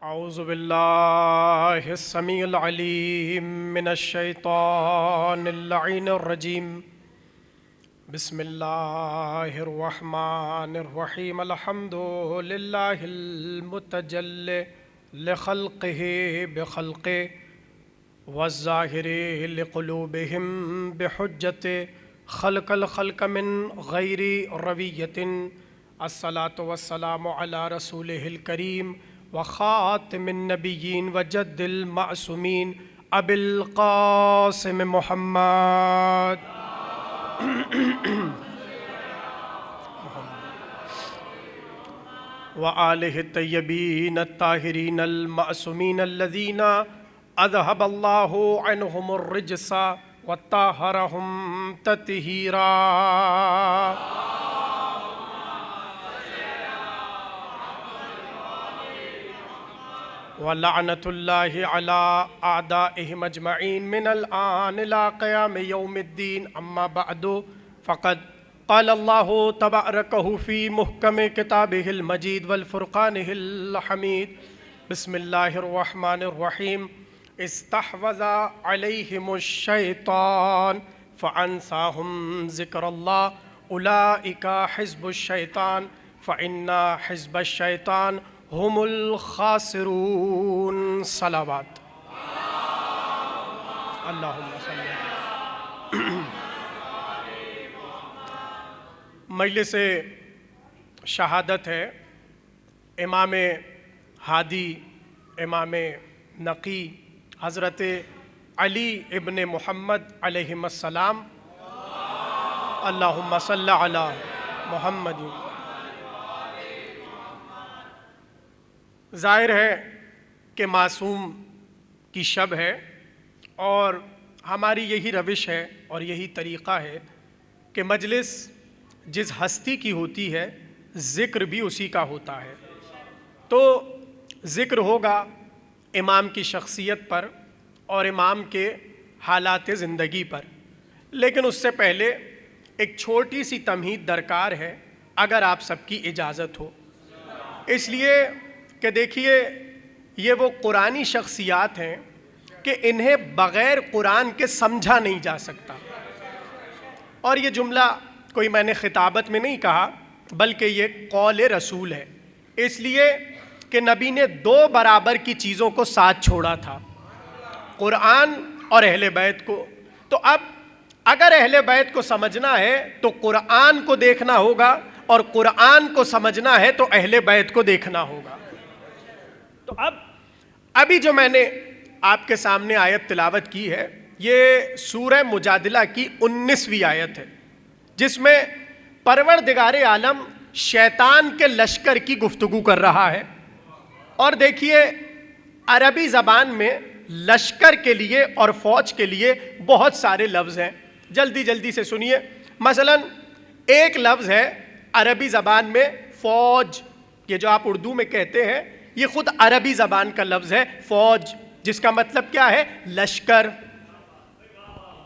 اعوذ باللہ السمیع العلیم من الشیطان اللعین الرجیم بسم اللہ الرحمن الرحیم الحمد للہ المتجلی لخلقہ بخلقہ والظاہر لقلوبہم بحجت خلق الخلق من غیر رویت الصلاة والسلام علی رسولہ الکریم وخاتم النبیین وجد المعصومین ابی القاسم محمد وآلہ الطیبین الطاہرین المعصومین الذین اذہب اللہ عنہم الرجس وطہرہم تطہیرا. وَلَعْنَةُ اللَّهِ عَلَىٰ أَعْدَائِهِمْ أَجْمَعِينَ مِنَ الْآنِ إِلَىٰ قِيَامِ يَوْمِ الدِّينِ. أَمَّا بَعْدُ فَقَدْ قَالَ اللَّهُ تَبَارَكَ فِي مُحْكَمِ كِتَابِهِ الْمَجِيدِ وَالْفُرْقَانِهِ الْحَمِيدِ. بسم الله الرحمن الرحيم. استحوذ عليهم الشيطان فأنساهم ذكر الله أولئك حزب الشيطان فإن حزب الشيطان ہم الخاسرون. صلوات اللہم صلی. مجلس شہادت ہے امام ہادی امام نقی حضرت علی ابن محمد علیہم السلام. اللہم صلی علی محمد. ظاہر ہے کہ معصوم کی شب ہے اور ہماری یہی روش ہے اور یہی طریقہ ہے کہ مجلس جس ہستی کی ہوتی ہے ذکر بھی اسی کا ہوتا ہے. تو ذکر ہوگا امام کی شخصیت پر اور امام کے حالات زندگی پر، لیکن اس سے پہلے ایک چھوٹی سی تمہید درکار ہے اگر آپ سب کی اجازت ہو. اس لیے کہ دیکھیے یہ وہ قرآنی شخصیات ہیں کہ انہیں بغیر قرآن کے سمجھا نہیں جا سکتا. اور یہ جملہ کوئی میں نے خطابت میں نہیں کہا بلکہ یہ قول رسول ہے، اس لیے کہ نبی نے دو برابر کی چیزوں کو ساتھ چھوڑا تھا، قرآن اور اہل بیت کو. تو اب اگر اہل بیت کو سمجھنا ہے تو قرآن کو دیکھنا ہوگا اور قرآن کو سمجھنا ہے تو اہل بیت کو دیکھنا ہوگا. تو ابھی جو میں نے آپ کے سامنے آیت تلاوت کی ہے یہ سورہ مجادلہ کی 19ویں آیت ہے، جس میں پروردگار عالم شیطان کے لشکر کی گفتگو کر رہا ہے. اور دیکھیے عربی زبان میں لشکر کے لیے اور فوج کے لیے بہت سارے لفظ ہیں. جلدی جلدی سے سنیے. مثلا ایک لفظ ہے عربی زبان میں فوج، یہ جو آپ اردو میں کہتے ہیں یہ خود عربی زبان کا لفظ ہے فوج، جس کا مطلب کیا ہے؟ لشکر.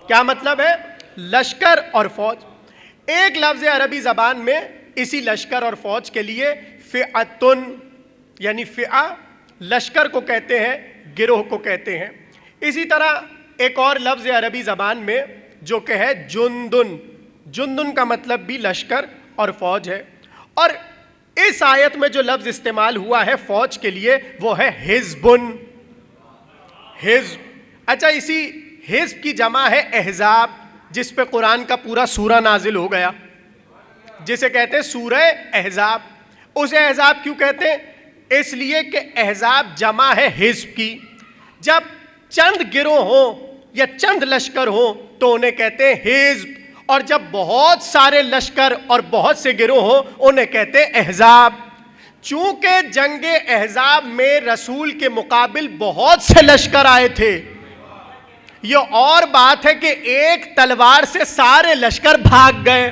کیا مطلب ہے؟ لشکر اور فوج. ایک لفظ ہے عربی زبان میں اسی لشکر اور فوج کے لیے فئتن، یعنی فئہ لشکر کو کہتے ہیں، گروہ کو کہتے ہیں. اسی طرح ایک اور لفظ ہے عربی زبان میں جو کہ ہے جندن. جندن کا مطلب بھی لشکر اور فوج ہے. اور اس آیت میں جو لفظ استعمال ہوا ہے فوج کے لیے وہ ہے حزبن. حزب. اچھا، اسی حزب کی جمع ہے احزاب، جس پہ قرآن کا پورا سورہ نازل ہو گیا، جسے کہتے ہیں سورہ احزاب. اسے احزاب کیوں کہتے ہیں؟ اس لیے کہ احزاب جمع ہے حزب کی. جب چند گروہ ہوں یا چند لشکر ہوں تو انہیں کہتے ہیں حزب، اور جب بہت سارے لشکر اور بہت سے گروہ ہوں انہیں کہتے ہیں احزاب. چونکہ جنگ احزاب میں رسول کے مقابل بہت سے لشکر آئے تھے، یہ اور بات ہے کہ ایک تلوار سے سارے لشکر بھاگ گئے،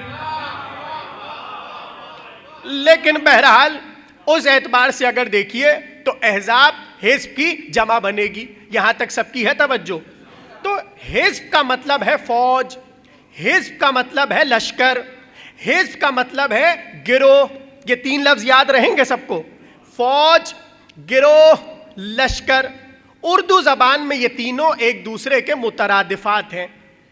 لیکن بہرحال اس اعتبار سے اگر دیکھیے تو احزاب حزب کی جمع بنے گی. یہاں تک سب کی ہے توجہ؟ تو حزب کا مطلب ہے فوج، حزب کا مطلب ہے لشکر، حزب کا مطلب ہے گروہ. یہ تین لفظ یاد رہیں گے سب کو، فوج، گروہ لشکر. اردو زبان میں یہ تینوں ایک دوسرے کے مترادفات ہیں،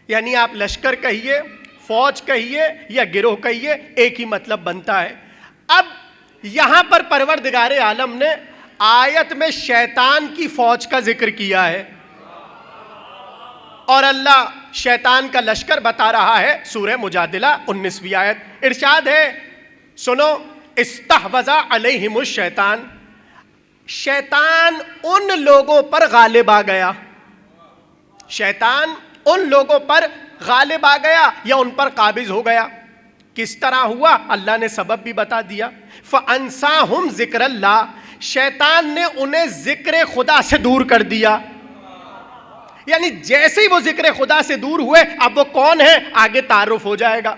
یعنی آپ لشکر کہیے، فوج کہیے یا گروہ کہیے، ایک ہی مطلب بنتا ہے. اب یہاں پر پروردگار عالم نے آیت میں شیطان کی فوج کا ذکر کیا ہے، اور اللہ شیطان کا لشکر بتا رہا ہے. سورہ مجادلہ 19ویں آیت ارشاد ہے، سنو، استحوذ علیہم الشیطان، شیطان ان لوگوں پر غالب آ گیا. شیطان ان لوگوں پر غالب آ گیا یا ان پر قابض ہو گیا. کس طرح ہوا؟ اللہ نے سبب بھی بتا دیا. فَأَنْسَاهُمْ ذِكْرَ اللَّهِ، شیطان نے انہیں ذکر خدا سے دور کر دیا. یعنی جیسے ہی وہ ذکر خدا سے دور ہوئے، اب وہ کون ہے آگے تعارف ہو جائے گا.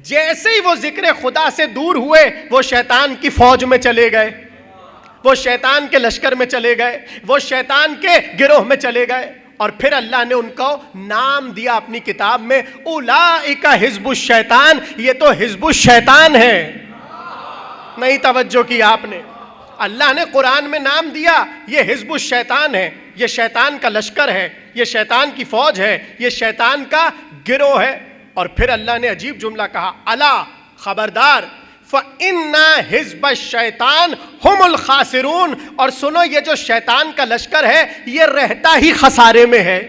جیسے ہی وہ ذکر خدا سے دور ہوئے، وہ شیطان کی فوج میں چلے گئے، وہ شیطان کے لشکر میں چلے گئے، وہ شیطان کے گروہ میں چلے گئے. اور پھر اللہ نے ان کو نام دیا اپنی کتاب میں، اولئک حزب الشیطان، یہ تو حزب الشیطان ہے. نہیں توجہ کی آپ نے؟ اللہ نے قرآن میں نام دیا، یہ حزب الشیطان ہے، یہ شیطان کا لشکر ہے، یہ شیطان کی فوج ہے، یہ شیطان کا گروہ ہے. اور پھر اللہ نے عجیب جملہ کہا، الا، خبردار، فَإِنَّ حِزْبَ الشَّيْطَانِ هُمُ الْخَاسِرُونَ، اور سنو، یہ جو شیطان کا لشکر ہے یہ رہتا ہی خسارے میں ہے.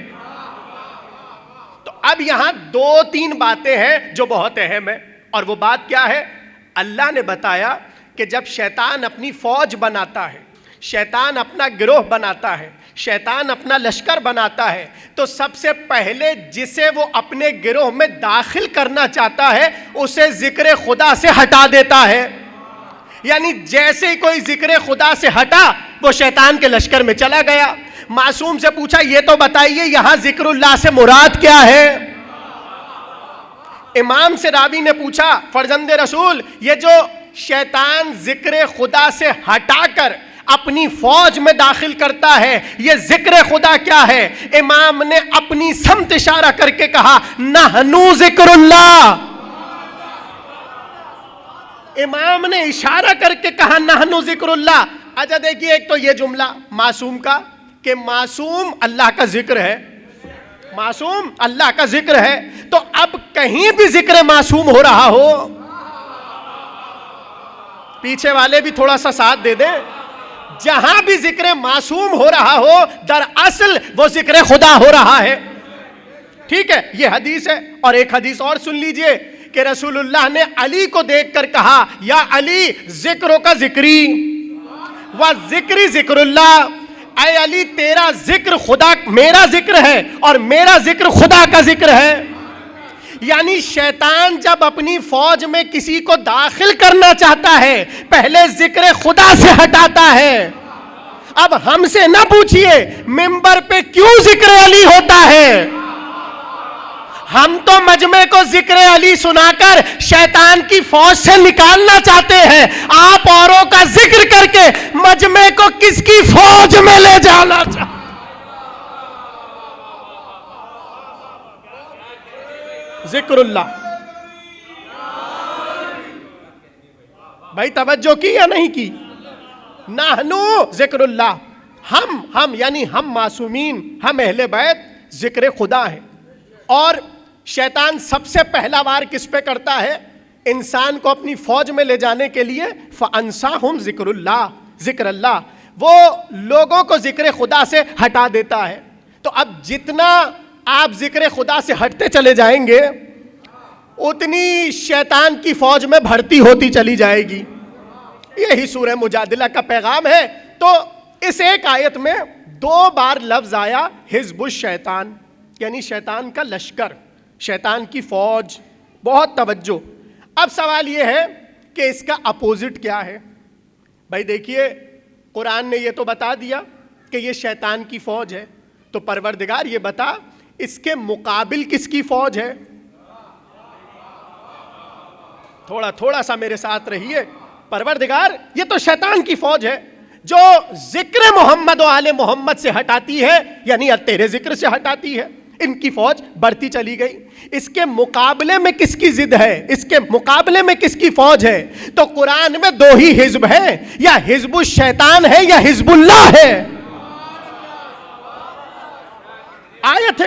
تو اب یہاں 2-3 باتیں ہیں جو بہت اہم ہیں. اور وہ بات کیا ہے؟ اللہ نے بتایا کہ جب شیطان اپنی فوج بناتا ہے، شیطان اپنا گروہ بناتا ہے، شیطان اپنا لشکر بناتا ہے، تو سب سے پہلے جسے وہ اپنے گروہ میں داخل کرنا چاہتا ہے اسے ذکر خدا سے ہٹا دیتا ہے. یعنی جیسے ہی کوئی ذکر خدا سے ہٹا، وہ شیطان کے لشکر میں چلا گیا. معصوم سے پوچھا، یہ تو بتائیے یہاں ذکر اللہ سے مراد کیا ہے؟ امام سے راوی نے پوچھا، فرزند رسول، یہ جو شیطان ذکر خدا سے ہٹا کر اپنی فوج میں داخل کرتا ہے، یہ ذکر خدا کیا ہے؟ امام نے اپنی سمت اشارہ کر کے کہا، نحنو ذکر اللہ. امام نے اشارہ کر کے کہا نحنو ذکر اللہ. اچھا دیکھیے، ایک تو یہ جملہ معصوم کا کہ معصوم اللہ کا ذکر ہے، معصوم اللہ کا ذکر ہے. تو اب کہیں بھی ذکر معصوم ہو رہا ہو، پیچھے والے بھی تھوڑا سا ساتھ دے دیں، جہاں بھی ذکر معصوم ہو رہا ہو دراصل وہ ذکر خدا ہو رہا ہے. ٹھیک ہے، یہ حدیث ہے. اور ایک حدیث اور سن لیجئے کہ رسول اللہ نے علی کو دیکھ کر کہا، یا علی، ذکروں کا ذکری و ذکری ذکر اللہ. اے علی، تیرا ذکر خدا میرا ذکر ہے اور میرا ذکر خدا کا ذکر ہے. یعنی شیطان جب اپنی فوج میں کسی کو داخل کرنا چاہتا ہے پہلے ذکر خدا سے ہٹاتا ہے. اب ہم سے نہ پوچھئے منبر پہ کیوں ذکر علی ہوتا ہے، ہم تو مجمع کو ذکر علی سنا کر شیطان کی فوج سے نکالنا چاہتے ہیں. آپ اوروں کا ذکر کر کے مجمع کو کس کی فوج میں لے جانا چاہتے؟ ذکر اللہ. بھائی توجہ کی یا نہیں کی؟ نحنو ذکر اللہ، ہم یعنی ہم معصومین، ہم اہل بیت ذکر خدا ہیں. اور شیطان سب سے پہلا وار کس پہ کرتا ہے؟ انسان کو اپنی فوج میں لے جانے کے لیے. فَأَنْسَاهُمْ ذِكْرُ اللَّهِ، ذکر اللہ، وہ لوگوں کو ذکر خدا سے ہٹا دیتا ہے. تو اب جتنا آپ ذکر خدا سے ہٹتے چلے جائیں گے اتنی شیطان کی فوج میں بھرتی ہوتی چلی جائے گی. یہی سورہ مجادلہ کا پیغام ہے. تو اس ایک آیت میں 2 بار لفظ آیا حزب الشیطان، یعنی شیطان کا لشکر، شیطان کی فوج. بہت توجہ. اب سوال یہ ہے کہ اس کا اپوزٹ کیا ہے؟ بھائی دیکھیے، قرآن نے یہ تو بتا دیا کہ یہ شیطان کی فوج ہے، تو پروردگار یہ بتا اس کے مقابل کس کی فوج ہے؟ تھوڑا سا میرے ساتھ رہیے. پروردگار یہ تو شیطان کی فوج ہے جو ذکر محمد و آل محمد سے ہٹاتی ہے، یعنی تیرے ذکر سے ہٹاتی ہے. ان کی فوج بڑھتی چلی گئی. اس کے مقابلے میں کس کی ضد ہے؟ اس کے مقابلے میں کس کی فوج ہے؟ تو قرآن میں 2 ہی حزب ہیں، یا حزب الشیطان ہے یا حزب اللہ ہے.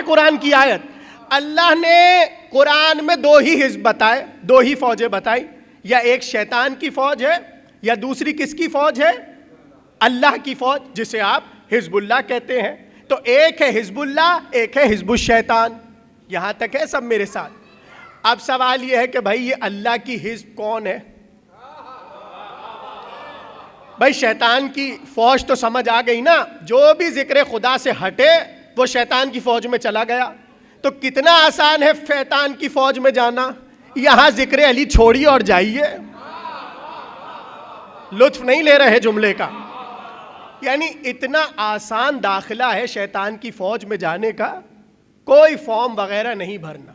قرآن کی آیت. اللہ نے قرآن میں دو ہی حزب بتائے, دو ہی فوجیں بتائی, یا ایک شیطان کی فوج ہے یا دوسری کس کی فوج ہے؟ اللہ کی فوج, جسے آپ حزب اللہ کہتے ہیں. تو ایک ہے حزب اللہ, ایک ہے حزب الشیطان. یہاں تک ہے سب میرے ساتھ؟ اب سوال یہ ہے کہ بھائی یہ اللہ کی حزب کون ہے؟ بھائی شیطان کی فوج تو سمجھ آ گئی نا, جو بھی ذکر خدا سے ہٹے وہ شیطان کی فوج میں چلا گیا. تو کتنا آسان ہے شیطان کی فوج میں جانا. یہاں ذکر علی چھوڑیے اور جائیے. لطف نہیں لے رہے جملے کا. یعنی اتنا آسان داخلہ ہے شیطان کی فوج میں جانے کا, کوئی فارم وغیرہ نہیں بھرنا,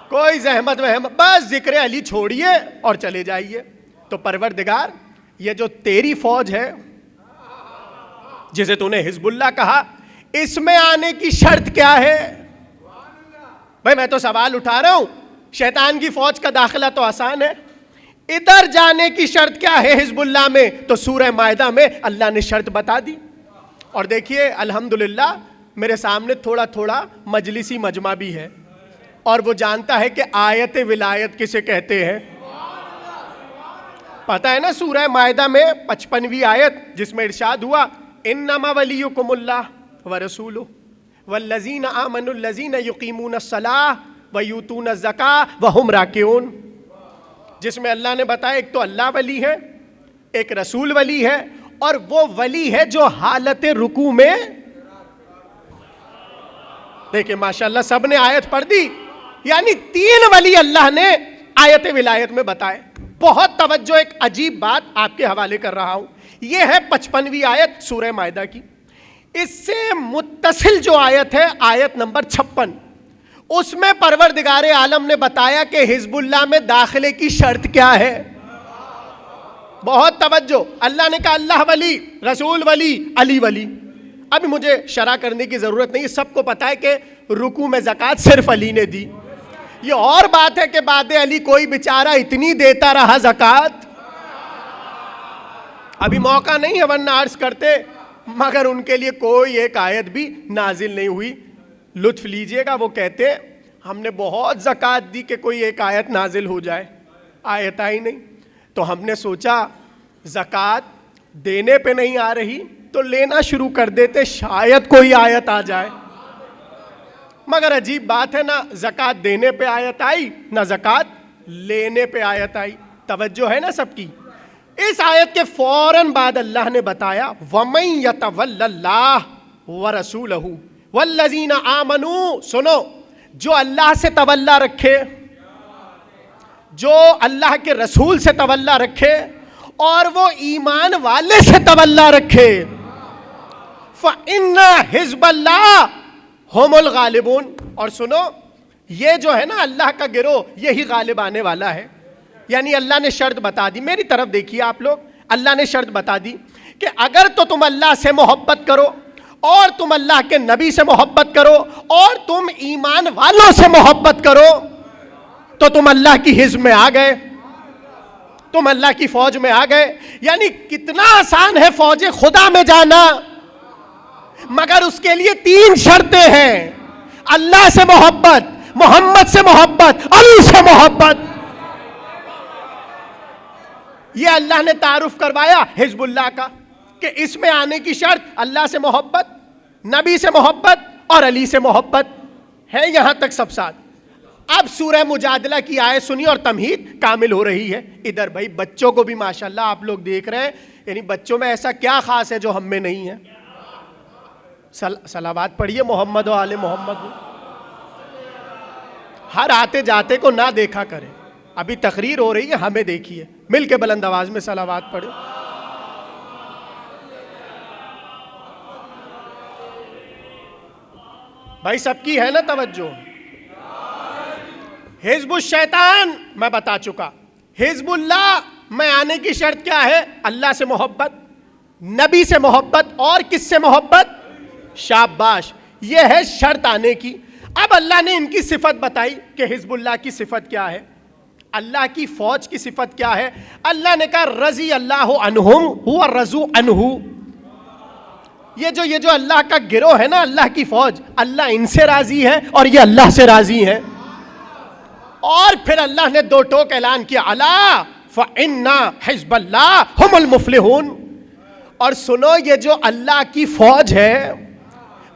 کوئی زحمت وحمت, بس ذکر علی چھوڑیے اور چلے جائیے. تو پروردگار یہ جو تیری فوج ہے جسے تو نے حزب اللہ کہا, اس میں آنے کی شرط کیا ہے؟ بھائی میں تو سوال اٹھا رہا ہوں, شیطان کی فوج کا داخلہ تو آسان ہے, ادھر جانے کی شرط کیا ہے حزب اللہ میں؟ تو سورہ مائدہ میں اللہ نے شرط بتا دی. اور دیکھیے الحمدللہ میرے سامنے تھوڑا تھوڑا مجلسی مجمع بھی ہے, اور وہ جانتا ہے کہ آیت ولایت کسے کہتے ہیں. پتہ ہے نا سورہ مائدہ میں 55ویں آیت جس میں ارشاد ہوا انما ولیکم اللہ ورسولہ والذین آمنوا الذین یقیمون الصلاۃ ویؤتون الزکاۃ وہم راکعون, جس میں اللہ نے بتایا ایک تو اللہ ولی ہے, ایک رسول ولی ہے, اور وہ ولی ہے جو حالت رکوع میں, دیکھیں ماشاءاللہ سب نے آیت پڑھ دی, یعنی 3 ولی اللہ نے آیت ولایت میں بتائے. بہت توجہ, ایک عجیب بات آپ کے حوالے کر رہا ہوں, یہ ہے 55ویں آیت سورہ مائدہ کی. اس سے متصل جو آیت ہے آیت نمبر 56, اس میں پروردگار عالم نے بتایا کہ حزب اللہ میں داخلے کی شرط کیا ہے. بہت توجہ, اللہ نے کہا اللہ ولی, رسول ولی, علی ولی. ابھی مجھے شرح کرنے کی ضرورت نہیں, سب کو پتا ہے کہ رکوع میں زکوٰۃ صرف علی نے دی. یہ اور بات ہے کہ بعد علی کوئی بیچارہ اتنی دیتا رہا زکوٰۃ, ابھی موقع نہیں ہے ورنہ عرض کرتے, مگر ان کے لیے کوئی ایک آیت بھی نازل نہیں ہوئی. لطف لیجئے گا, وہ کہتے ہم نے بہت زکوٰۃ دی کہ کوئی ایک آیت نازل ہو جائے, آیت آئی نہیں. تو ہم نے سوچا زکوٰۃ دینے پہ نہیں آ رہی تو لینا شروع کر دیتے, شاید کوئی آیت آ جائے. مگر عجیب بات ہے, نہ زکوٰۃ دینے پہ آیت آئی نہ زکوٰۃ لینے پہ آیت آئی. توجہ ہے نا سب کی. اس آیت کے فوراً بعد اللہ نے بتایا وَمَن يَتَوَلَّ اللَّهَ وَرَسُولَهُ وَالَّذِينَ آمَنُوا, سنو, جو اللہ سے تولا رکھے, جو اللہ کے رسول سے تولا رکھے, اور وہ ایمان والے سے تولا رکھے, فَإِنَّ حِزْبَ اللَّهِ ہم الغالبون. اور سنو, یہ جو ہے نا اللہ کا گروہ, یہی غالب آنے والا ہے. یعنی اللہ نے شرط بتا دی, میری طرف دیکھیے آپ لوگ, اللہ نے شرط بتا دی کہ اگر تو تم اللہ سے محبت کرو, اور تم اللہ کے نبی سے محبت کرو, اور تم ایمان والوں سے محبت کرو, تو تم اللہ کی حزب میں آ گئے, تم اللہ کی فوج میں آ گئے. یعنی کتنا آسان ہے فوج خدا میں جانا, مگر اس کے لیے 3 شرطیں ہیں. اللہ سے محبت, محمد سے محبت, علی سے محبت. یہ اللہ نے تعارف کروایا حزب اللہ کا کہ اس میں آنے کی شرط اللہ سے محبت, نبی سے محبت اور علی سے محبت ہے. یہاں تک سب ساتھ. اب سورہ مجادلہ کی آیت سنی اور تمہید کامل ہو رہی ہے. ادھر بھائی بچوں کو بھی ماشاءاللہ آپ لوگ دیکھ رہے ہیں, یعنی بچوں میں ایسا کیا خاص ہے جو ہم میں نہیں ہے. صلوات پڑھیے محمد و آل محمد. ہر آتے جاتے کو نہ دیکھا کریں, ابھی تقریر ہو رہی ہے, ہمیں دیکھیے, مل کے بلند آواز میں صلوات پڑھیں. بھائی سب کی ہے نا توجہ. حزب الشیطان میں بتا چکا, حزب اللہ میں آنے کی شرط کیا ہے؟ اللہ سے محبت, نبی سے محبت, اور کس سے محبت؟ شاباش, یہ ہے شرط آنے کی. اب اللہ نے ان کی صفت بتائی کہ حزب اللہ کی صفت کیا ہے, اللہ کی فوج کی صفت کیا ہے. اللہ نے کہا رضی اللہ عنہم ہوا رضو عنہ. یہ جو اللہ کا گروہ ہے نا، اللہ کی فوج، اللہ ان سے راضی ہے اور یہ اللہ سے راضی ہے. اور پھر اللہ نے دو ٹوک اعلان کیا، الا فإن حزب اللہ هم المفلحون. اور سنو، یہ جو اللہ کی فوج ہے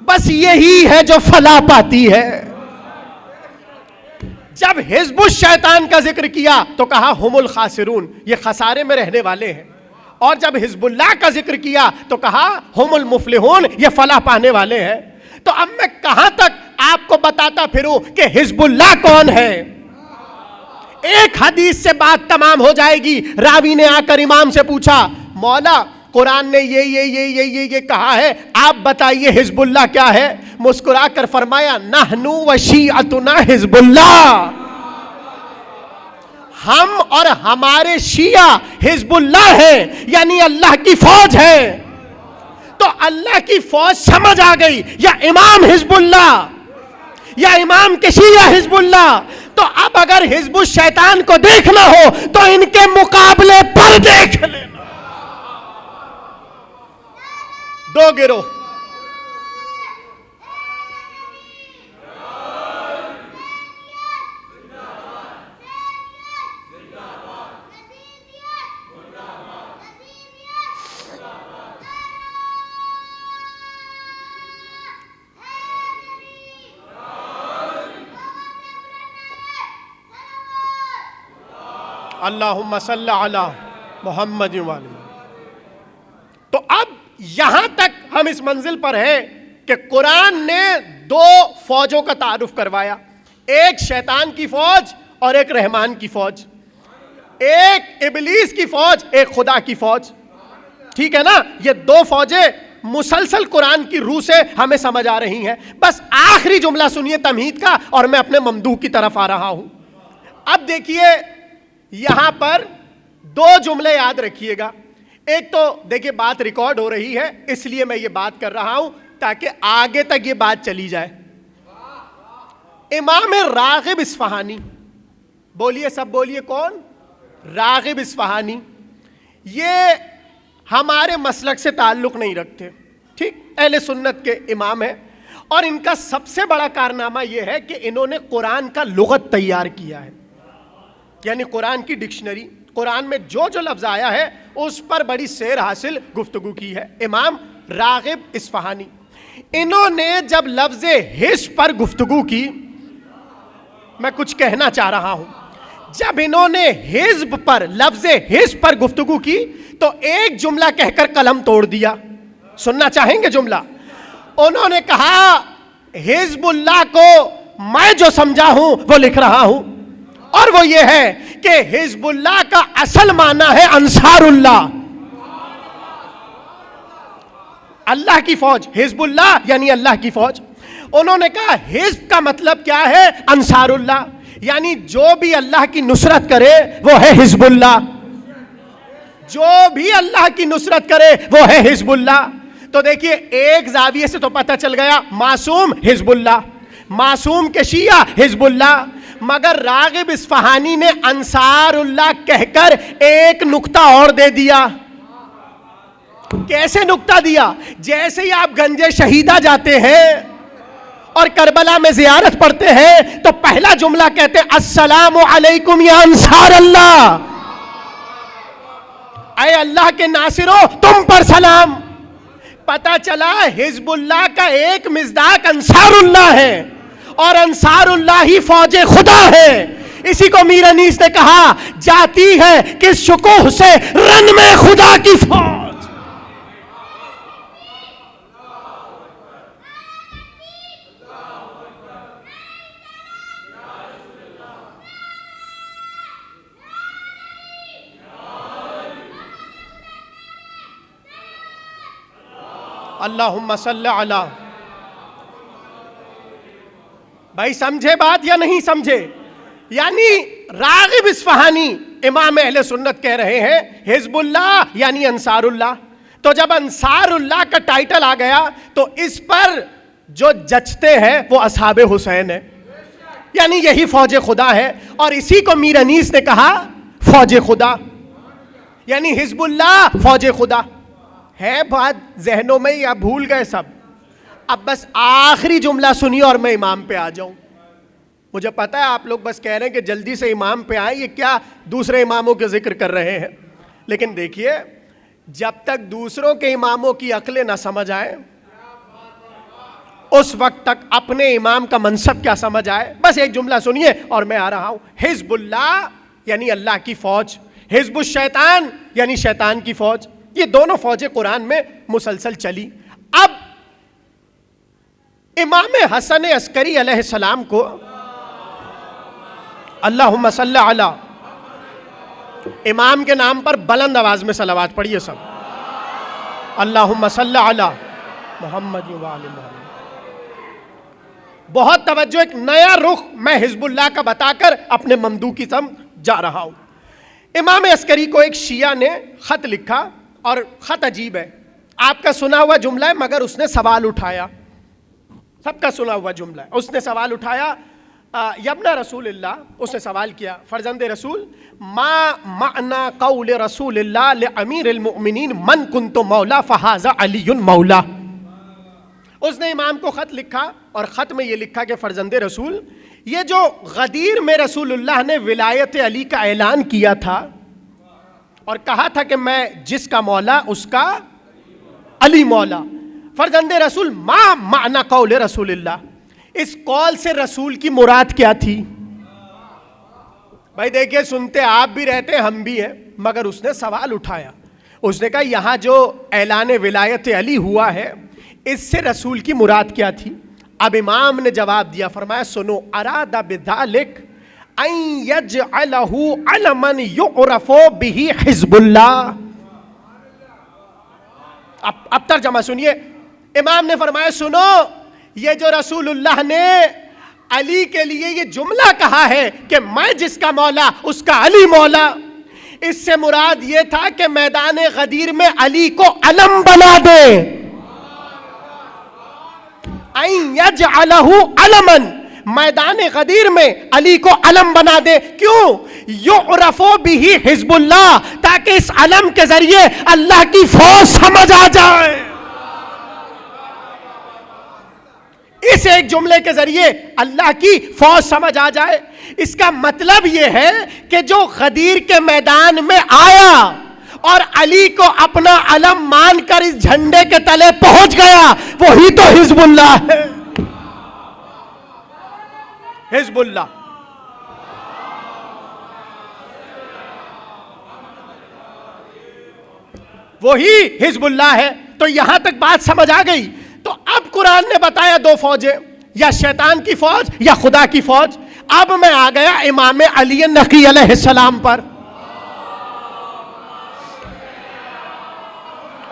بس یہی ہے جو فلاح پاتی ہے. جب حزب الشیطان کا ذکر کیا تو کہا هم الخاسرون، یہ خسارے میں رہنے والے ہیں. اور جب حزب اللہ کا ذکر کیا تو کہا هم المفلحون، یہ فلاح پانے والے ہیں. تو اب میں کہاں تک آپ کو بتاتا پھروں کہ حزب اللہ کون ہے؟ ایک حدیث سے بات تمام ہو جائے گی. راوی نے آ کر امام سے پوچھا، مولا قرآن نے یہ کہا ہے، آپ بتائیے حزب اللہ کیا ہے؟ مسکرا کر فرمایا، نحن و شیعتنا حزب اللہ، ہم اور ہمارے شیعہ حزب اللہ ہیں، یعنی اللہ کی فوج ہے. تو اللہ کی فوج سمجھ آ گئی، یا امام حزب اللہ یا امام کے شیعہ حزب اللہ. تو اب اگر حزب الشیطان کو دیکھنا ہو تو ان کے مقابلے پر دیکھ لینا. دو گروہ، اللہم صلی علی محمد وعلی. تو اب یہاں تک ہم اس منزل پر ہیں کہ قرآن نے دو فوجوں کا تعارف کروایا، ایک شیطان کی فوج اور ایک رحمان کی فوج، ایک ابلیس کی فوج، ایک خدا کی فوج. ٹھیک ہے نا؟ یہ دو فوجیں مسلسل قرآن کی روح سے ہمیں سمجھ آ رہی ہیں. بس آخری جملہ سنیے تمہید کا اور میں اپنے ممدوح کی طرف آ رہا ہوں. اب دیکھیے یہاں پر دو جملے یاد رکھیے گا. ایک تو دیکھیے بات ریکارڈ ہو رہی ہے، اس لیے میں یہ بات کر رہا ہوں تاکہ آگے تک یہ بات چلی جائے. امام راغب اصفہانی، بولیے سب بولیے، کون؟ راغب اصفہانی. یہ ہمارے مسلک سے تعلق نہیں رکھتے، ٹھیک، اہل سنت کے امام ہیں. اور ان کا سب سے بڑا کارنامہ یہ ہے کہ انہوں نے قرآن کا لغت تیار کیا ہے، یعنی قرآن کی ڈکشنری، قرآن میں جو جو لفظ آیا ہے اس پر بڑی سیر حاصل گفتگو کی ہے. امام راغب اصفہانی، انہوں نے جب لفظ حزب پر گفتگو کی، میں کچھ کہنا چاہ رہا ہوں، جب انہوں نے حزب پر، لفظ حزب پر گفتگو کی تو ایک جملہ کہہ کر قلم توڑ دیا. سننا چاہیں گے جملہ؟ انہوں نے کہا حزب اللہ کو میں جو سمجھا ہوں وہ لکھ رہا ہوں، اور وہ یہ ہے کہ حزب اللہ کا اصل معنی ہے انصار اللہ، اللہ کی فوج. حزب اللہ یعنی اللہ کی فوج. انہوں نے کہا حزب کا مطلب کیا ہے؟ انصار اللہ، یعنی جو بھی اللہ کی نصرت کرے وہ ہے حزب اللہ، جو بھی اللہ کی نصرت کرے وہ ہے حزب اللہ. تو دیکھیے ایک زاویے سے تو پتہ چل گیا معصوم حزب اللہ، معصوم کے شیعہ حزب اللہ. مگر راغب اصفہانی نے انصار اللہ کہہ کر ایک نکتہ اور دے دیا. کیسے نکتہ دیا؟ جیسے ہی آپ گنج شہیدہ جاتے ہیں اور کربلا میں زیارت پڑھتے ہیں تو پہلا جملہ کہتے ہیں السلام علیکم یا انصار اللہ، اے اللہ کے ناصرو تم پر سلام. پتہ چلا حزب اللہ کا ایک مصداق انصار اللہ ہے، اور انصار اللہ ہی فوج خدا ہے. اسی کو میر انیس نے کہا جاتی ہے کس شکوہ سے رن میں خدا کی فوج. اللہم صلی علی. بھائی سمجھے بات یا نہیں سمجھے؟ یعنی راغب اصفہانی امام اہل سنت کہہ رہے ہیں حزب اللہ یعنی انصار اللہ. تو جب انصار اللہ کا ٹائٹل آ گیا تو اس پر جو جچتے ہیں وہ اصحاب حسین ہیں، یعنی یہی فوج خدا ہے. اور اسی کو میر انیس نے کہا فوج خدا، یعنی حزب اللہ فوج خدا. ہے بات ذہنوں میں یا بھول گئے سب؟ اب بس آخری جملہ سنیے اور میں امام پہ آ جاؤں. مجھے پتا ہے آپ لوگ بس کہہ رہے ہیں کہ جلدی سے امام پہ آئیں, یہ کیا دوسرے اماموں کے ذکر کر رہے ہیں. لیکن دیکھیے, جب تک دوسروں کے اماموں کی عقلیں نہ سمجھ آئے اس وقت تک اپنے امام کا منصب کیا سمجھ آئے. بس ایک جملہ سنیے اور میں آ رہا ہوں. حزب اللہ یعنی اللہ کی فوج, حزب الشیطان یعنی شیطان کی فوج, یہ دونوں فوجیں قرآن میں مسلسل چلی. اب امام حسن عسکری علیہ السلام کو, اللہم صلی علی, امام کے نام پر بلند آواز میں صلوات پڑھیے سب, اللہم صلی علی محمد و آل محمد. بہت توجہ, ایک نیا رخ میں حزب اللہ کا بتا کر اپنے ممدوح کی سمت جا رہا ہوں. امام عسکری کو ایک شیعہ نے خط لکھا, اور خط عجیب ہے, آپ کا سنا ہوا جملہ ہے مگر اس نے سوال اٹھایا, سب کا سنا ہوا جملہ ہے. اس نے سوال اٹھایا, یبن رسول اللہ, اس نے سوال کیا فرزند رسول, ما معنی قول رسول اللہ لامیر المؤمنین من کنت مولا فہذا علی مولا. اس نے امام کو خط لکھا اور خط میں یہ لکھا کہ فرزند رسول, یہ جو غدیر میں رسول اللہ نے ولایت علی کا اعلان کیا تھا اور کہا تھا کہ میں جس کا مولا اس کا علی مولا, فرزند رسول ما معنی قول رسول اللہ, اس قول سے رسول کی مراد کیا تھی؟ بھائی دیکھیے, سنتے آپ بھی رہتے ہم بھی ہیں, مگر اس نے سوال اٹھایا. اس نے کہا یہاں جو اعلان ولایت علی ہوا ہے اس سے رسول کی مراد کیا تھی؟ اب امام نے جواب دیا, فرمایا سنو, اراد بذلک ان یجعلہ علما یعرف بہ حزب اللہ. اب ترجمہ سنیے. امام نے فرمایا سنو, یہ جو رسول اللہ نے علی کے لیے یہ جملہ کہا ہے کہ میں جس کا مولا اس کا علی مولا, اس سے مراد یہ تھا کہ میدان غدیر میں علی کو علم بنا دے. این یجعلہ علما, میدان غدیر میں علی کو علم بنا دے. کیوں؟ یعرف بہ حزب اللہ, تاکہ اس علم کے ذریعے اللہ کی فوج سمجھ آ جائے. اس ایک جملے کے ذریعے اللہ کی فوج سمجھ آ جائے. اس کا مطلب یہ ہے کہ جو غدیر کے میدان میں آیا اور علی کو اپنا علم مان کر اس جھنڈے کے تلے پہنچ گیا, وہی تو حزب اللہ ہے. حزب اللہ وہی حزب اللہ ہے. تو یہاں تک بات سمجھ آ گئی. تو اب قرآن نے بتایا دو فوجیں, یا شیطان کی فوج یا خدا کی فوج. اب میں آ گیا امام علی نقی علیہ السلام پر.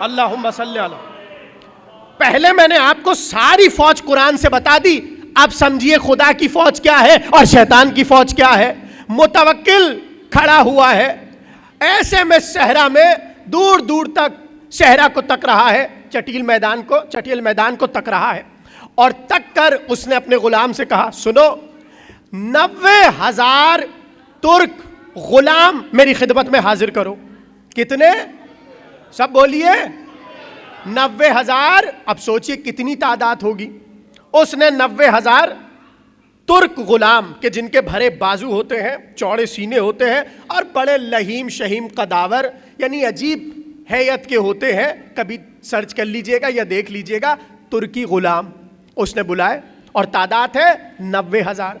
اللہم صلی علی. پہلے میں نے آپ کو ساری فوج قرآن سے بتا دی, اب سمجھیے خدا کی فوج کیا ہے اور شیطان کی فوج کیا ہے. متوکل کھڑا ہوا ہے ایسے میں صحرا میں, دور دور تک صحرا کو تک رہا ہے, چٹیل میدان کو تک رہا ہے, اور تک کر اس نے اپنے غلام سے کہا سنو, 90,000 ترک غلام میری خدمت میں حاضر کرو. کتنے؟ سب بولیے 90,000. اب سوچئے کتنی تعداد ہوگی. اس نے 90,000 ترک غلام کہ جن کے بھرے بازو ہوتے ہیں, چوڑے سینے ہوتے ہیں اور بڑے لہیم شہیم قداور, یعنی عجیب حیت کے ہوتے ہیں, کبھی سرچ کر لیجئے گا یا دیکھ لیجئے گا, ترکی غلام اس نے بلائے اور تعداد ہے 90,000.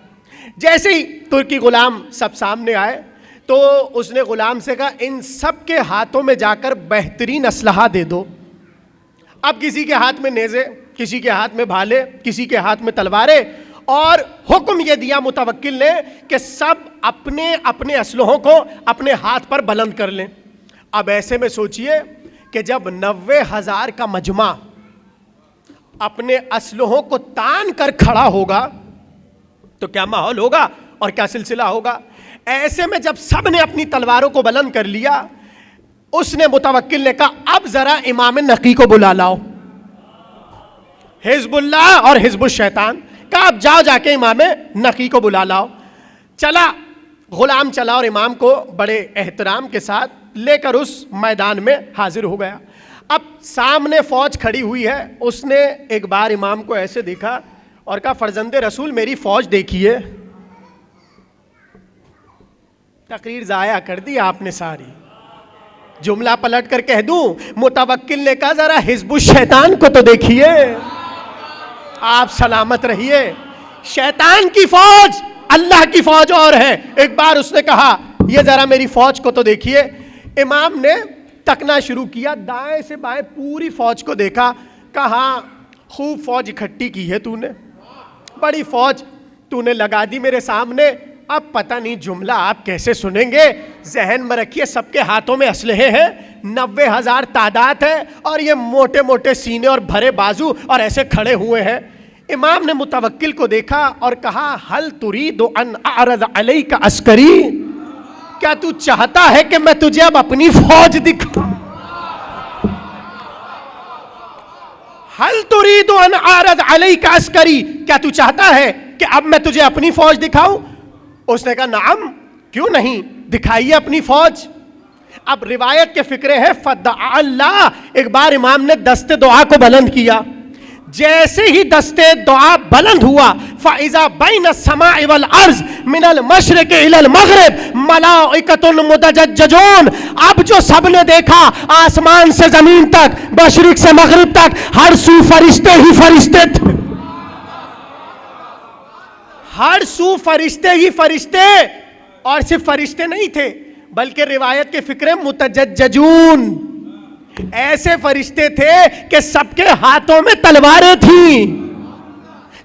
جیسے ہی ترکی غلام سب سامنے آئے تو اس نے غلام سے کہا ان سب کے ہاتھوں میں جا کر بہترین اسلحہ دے دو. اب کسی کے ہاتھ میں نیزے, کسی کے ہاتھ میں بھالے, کسی کے ہاتھ میں تلواریں, اور حکم یہ دیا متوکل نے کہ سب اپنے اپنے اسلحوں کو اپنے ہاتھ پر بلند کر لیں. اب ایسے میں سوچئے کہ جب 90,000 کا مجمع اپنے اسلحوں کو تان کر کھڑا ہوگا تو کیا ماحول ہوگا اور کیا سلسلہ ہوگا. ایسے میں جب سب نے اپنی تلواروں کو بلند کر لیا, اس نے متوکل نے کہا اب ذرا امام نقی کو بلا لاؤ. حزب اللہ اور حزب الشیطان, کہا اب جاؤ جا کے امام نقی کو بلا لاؤ. چلا غلام, چلا اور امام کو بڑے احترام کے ساتھ لے کر اس میدان میں حاضر ہو گیا. اب سامنے فوج کھڑی ہوئی ہے. اس نے ایک بار امام کو ایسے دیکھا اور کہا فرزند رسول میری فوج دیکھیے. تقریر ضائع کر دی آپ نے ساری. جملہ پلٹ کر کہہ دوں, متوکل نے کہا ذرا حزب الشیطان کو تو دیکھیے. آپ سلامت رہیے. شیطان کی فوج اللہ کی فوج اور ہے. ایک بار اس نے کہا یہ ذرا میری فوج کو تو دیکھیے. امام نے تکنا شروع کیا, دائیں سے بائیں پوری فوج کو دیکھا. کہا خوب فوج اکٹھی کی ہے تو نے, بڑی فوج تو نے لگا دی میرے سامنے. اب پتہ نہیں جملہ آپ کیسے سنیں گے. ذہن میں رکھیے سب کے ہاتھوں میں اسلحے ہیں, 90,000 تعداد ہے, اور یہ موٹے موٹے سینے اور بھرے بازو اور ایسے کھڑے ہوئے ہیں. امام نے متوکل کو دیکھا اور کہا ہل ترید ان اعرض علیک عسکری, کیا تو چاہتا ہے کہ میں تجھے اب اپنی فوج دکھاؤں؟ ہل ترید ان اعرض علیک عسکری, کیا تو چاہتا ہے کہ اب میں تجھے اپنی فوج دکھاؤں؟ اس نے کہا نعم, کیوں نہیں, دکھائیے اپنی فوج. اب روایت کے فقرے ہیں فدعا اللہ. ایک بار امام نے دست دعا کو بلند کیا. جیسے ہی دست دعا بلند ہوا فَإِذَا بَيْنَ السَّمَاءِ وَالْأَرْضِ مِنَ الْمَشْرِقِ إِلَى الْمَغْرِبِ مَلَائِكَةٌ مُتَجَجَّجُونَ. اب جو سب نے دیکھا آسمان سے زمین تک, مشرق سے مغرب تک, ہر سو فرشتے ہی فرشتے تھے. ہر سو فرشتے ہی فرشتے, اور صرف فرشتے نہیں تھے بلکہ روایت کے فکرے متجججون, ایسے فرشتے تھے کہ سب کے ہاتھوں میں تلواریں تھیں,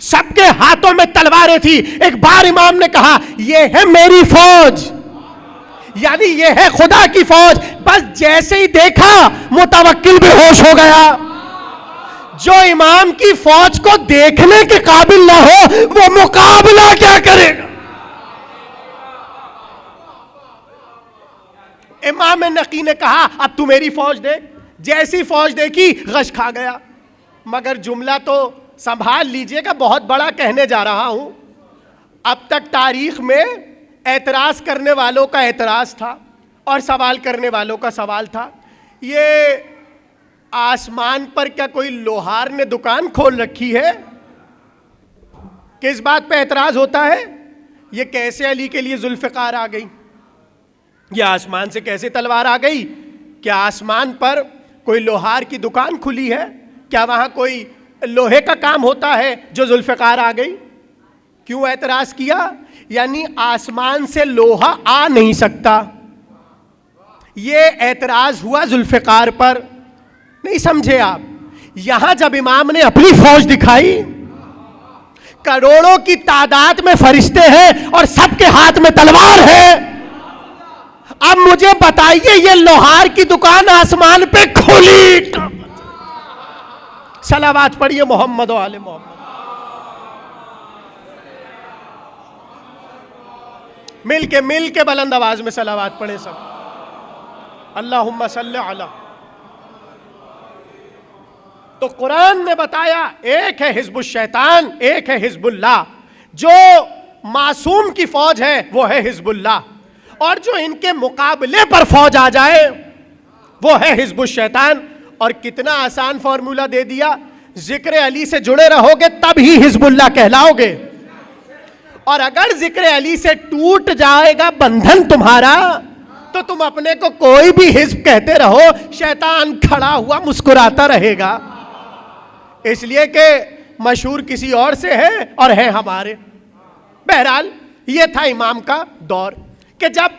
سب کے ہاتھوں میں تلواریں تھیں. ایک بار امام نے کہا یہ ہے میری فوج, یعنی یہ ہے خدا کی فوج. بس جیسے ہی دیکھا متوکل بے ہوش ہو گیا. جو امام کی فوج کو دیکھنے کے قابل نہ ہو وہ مقابلہ کیا کرے گا؟ امام نقی نے کہا اب تو میری فوج دیکھ. جیسی فوج دیکھی غش کھا گیا. مگر جملہ تو سنبھال لیجئے گا, بہت بڑا کہنے جا رہا ہوں. اب تک تاریخ میں اعتراض کرنے والوں کا اعتراض تھا اور سوال کرنے والوں کا سوال تھا. یہ آسمان پر کیا کوئی لوہار نے دکان کھول رکھی ہے؟ کس بات پہ اعتراض ہوتا ہے؟ یہ کیسے علی کے لیے ذوالفقار آ گئی؟ یہ آسمان سے کیسے تلوار آ گئی؟ کیا آسمان پر کوئی لوہار کی دکان کھلی ہے؟ کیا وہاں کوئی لوہے کا کام ہوتا ہے جو ذوالفقار آ گئی؟ کیوں اعتراض کیا؟ یعنی آسمان سے لوہا آ نہیں سکتا. یہ اعتراض ہوا ذوالفقار پر. نہیں سمجھے آپ؟ یہاں جب امام نے اپنی فوج دکھائی, کروڑوں کی تعداد میں فرشتے ہیں اور سب کے ہاتھ میں تلوار ہے. اب مجھے بتائیے یہ لوہار کی دکان آسمان پہ کھلی. صلوات پڑھیے محمد و آل محمد. مل کے بلند آواز میں صلوات پڑھے سب. اللہم صلی علی. تو قرآن نے بتایا ایک ہے حزب الشیطان, ایک ہے حزب اللہ. جو معصوم کی فوج ہے وہ ہے حزب اللہ, اور جو ان کے مقابلے پر فوج آ جائے وہ ہے حزب الشیطان. اور کتنا آسان فارمولہ دے دیا, ذکر علی سے جڑے رہو گے تب ہی حزب اللہ کہلاؤ گے, اور اگر ذکر علی سے ٹوٹ جائے گا بندھن تمہارا تو تم اپنے کو کوئی بھی حزب کہتے رہو, شیطان کھڑا ہوا مسکراتا رہے گا. اس لیے کہ مشہور کسی اور سے ہے اور ہے ہمارے. بہرحال یہ تھا امام کا دور کہ جب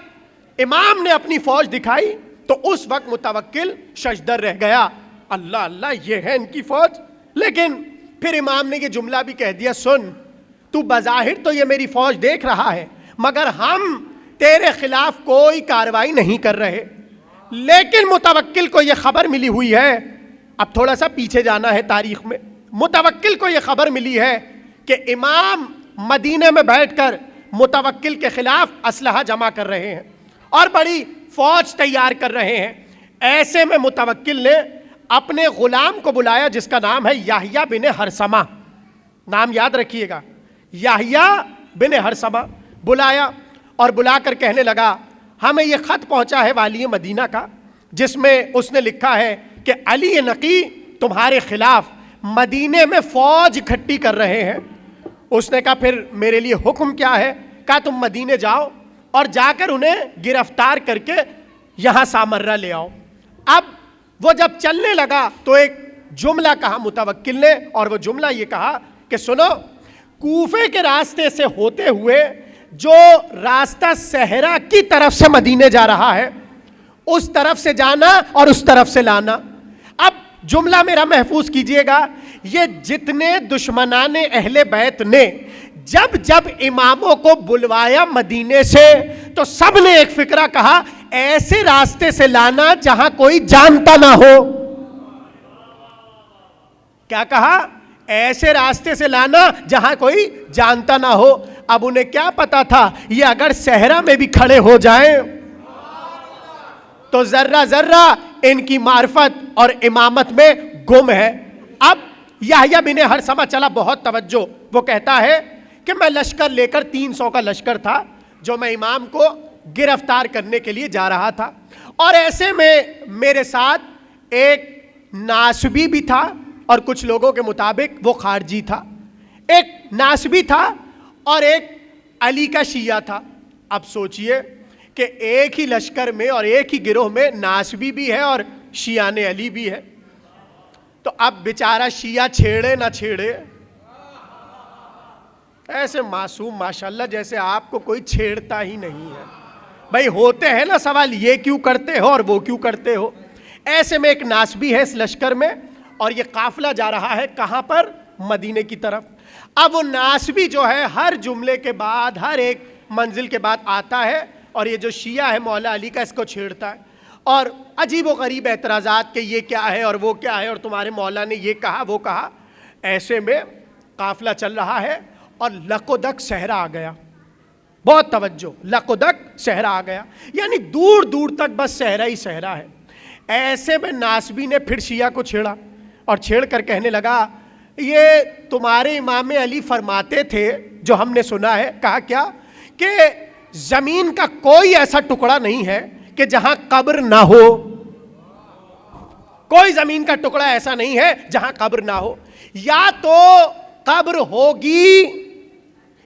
امام نے اپنی فوج دکھائی تو اس وقت متوکل ششدر رہ گیا. اللہ اللہ یہ ہے ان کی فوج. لیکن پھر امام نے یہ جملہ بھی کہہ دیا, سن تو بظاہر تو یہ میری فوج دیکھ رہا ہے مگر ہم تیرے خلاف کوئی کاروائی نہیں کر رہے. لیکن متوکل کو یہ خبر ملی ہوئی ہے, اب تھوڑا سا پیچھے جانا ہے تاریخ میں. متوکل کو یہ خبر ملی ہے کہ امام مدینے میں بیٹھ کر متوکل کے خلاف اسلحہ جمع کر رہے ہیں اور بڑی فوج تیار کر رہے ہیں. ایسے میں متوکل نے اپنے غلام کو بلایا جس کا نام ہے یحییٰ بن ہرثمہ. نام یاد رکھیے گا, یحییٰ بن ہرثمہ. بلایا اور بلا کر کہنے لگا ہمیں یہ خط پہنچا ہے والی مدینہ کا, جس میں اس نے لکھا ہے کہ کہ علی نقی تمہارے خلاف مدینے میں فوج اکٹھی کر رہے ہیں. اس نے کہا پھر میرے لیے حکم کیا ہے؟ کہا تم مدینے جاؤ اور جا کر انہیں گرفتار کر کے یہاں سامرہ لے آؤ. اب وہ جب چلنے لگا تو ایک جملہ کہا متوکل نے, اور وہ جملہ یہ کہا کہ سنو, کوفے کے راستے سے ہوتے ہوئے جو راستہ صحرا کی طرف سے مدینے جا رہا ہے اس طرف سے جانا اور اس طرف سے لانا. اب جملہ میرا محفوظ کیجئے گا, یہ جتنے دشمنان اہل بیت نے جب جب اماموں کو بلوایا مدینے سے تو سب نے ایک فکرہ کہا, ایسے راستے سے لانا جہاں کوئی جانتا نہ ہو. کیا کہا؟ ایسے راستے سے لانا جہاں کوئی جانتا نہ ہو. اب انہیں کیا پتا تھا یہ اگر صحرا میں بھی کھڑے ہو جائیں تو ذرہ ذرہ ان کی معرفت اور امامت میں گم ہے. اب یحییٰ بن ہرثمہ چلا, بہت توجہ, وہ کہتا ہے کہ میں لشکر لے کر 300 کا لشکر تھا جو میں امام کو گرفتار کرنے کے لیے جا رہا تھا, اور ایسے میں میرے ساتھ ایک ناسبی بھی تھا اور کچھ لوگوں کے مطابق وہ خارجی تھا. ایک ناسبی تھا اور ایک علی کا شیعہ تھا. اب سوچئے کہ ایک ہی لشکر میں اور ایک ہی گروہ میں ناسبی بھی ہے اور شیعہ نے علی بھی ہے, تو اب بیچارہ شیعہ چھیڑے نہ چھیڑے, ایسے معصوم ماشاءاللہ جیسے آپ کو کوئی چھیڑتا ہی نہیں ہے. بھائی ہوتے ہیں نا سوال, یہ کیوں کرتے ہو اور وہ کیوں کرتے ہو. ایسے میں ایک ناسبی ہے اس لشکر میں, اور یہ قافلہ جا رہا ہے کہاں پر؟ مدینے کی طرف. اب وہ ناسبی جو ہے ہر جملے کے بعد, ہر ایک منزل کے بعد آتا ہے اور یہ جو شیعہ ہے مولا علی کا اس کو چھیڑتا ہے, اور عجیب و غریب اعتراضات کہ یہ کیا ہے اور وہ کیا ہے اور تمہارے مولا نے یہ کہا وہ کہا. ایسے میں قافلہ چل رہا ہے اور لقدک صحرا آ گیا. بہت توجہ, لقدک صحرا آ گیا, یعنی دور دور تک بس صحرا ہی صحرا ہے. ایسے میں ناسبی نے پھر شیعہ کو چھیڑا اور چھیڑ کر کہنے لگا یہ تمہارے امام علی فرماتے تھے جو ہم نے سنا ہے. کہا کیا؟ کہ زمین کا کوئی ایسا ٹکڑا نہیں ہے کہ جہاں قبر نہ ہو. کوئی زمین کا ٹکڑا ایسا نہیں ہے جہاں قبر نہ ہو. یا تو قبر ہوگی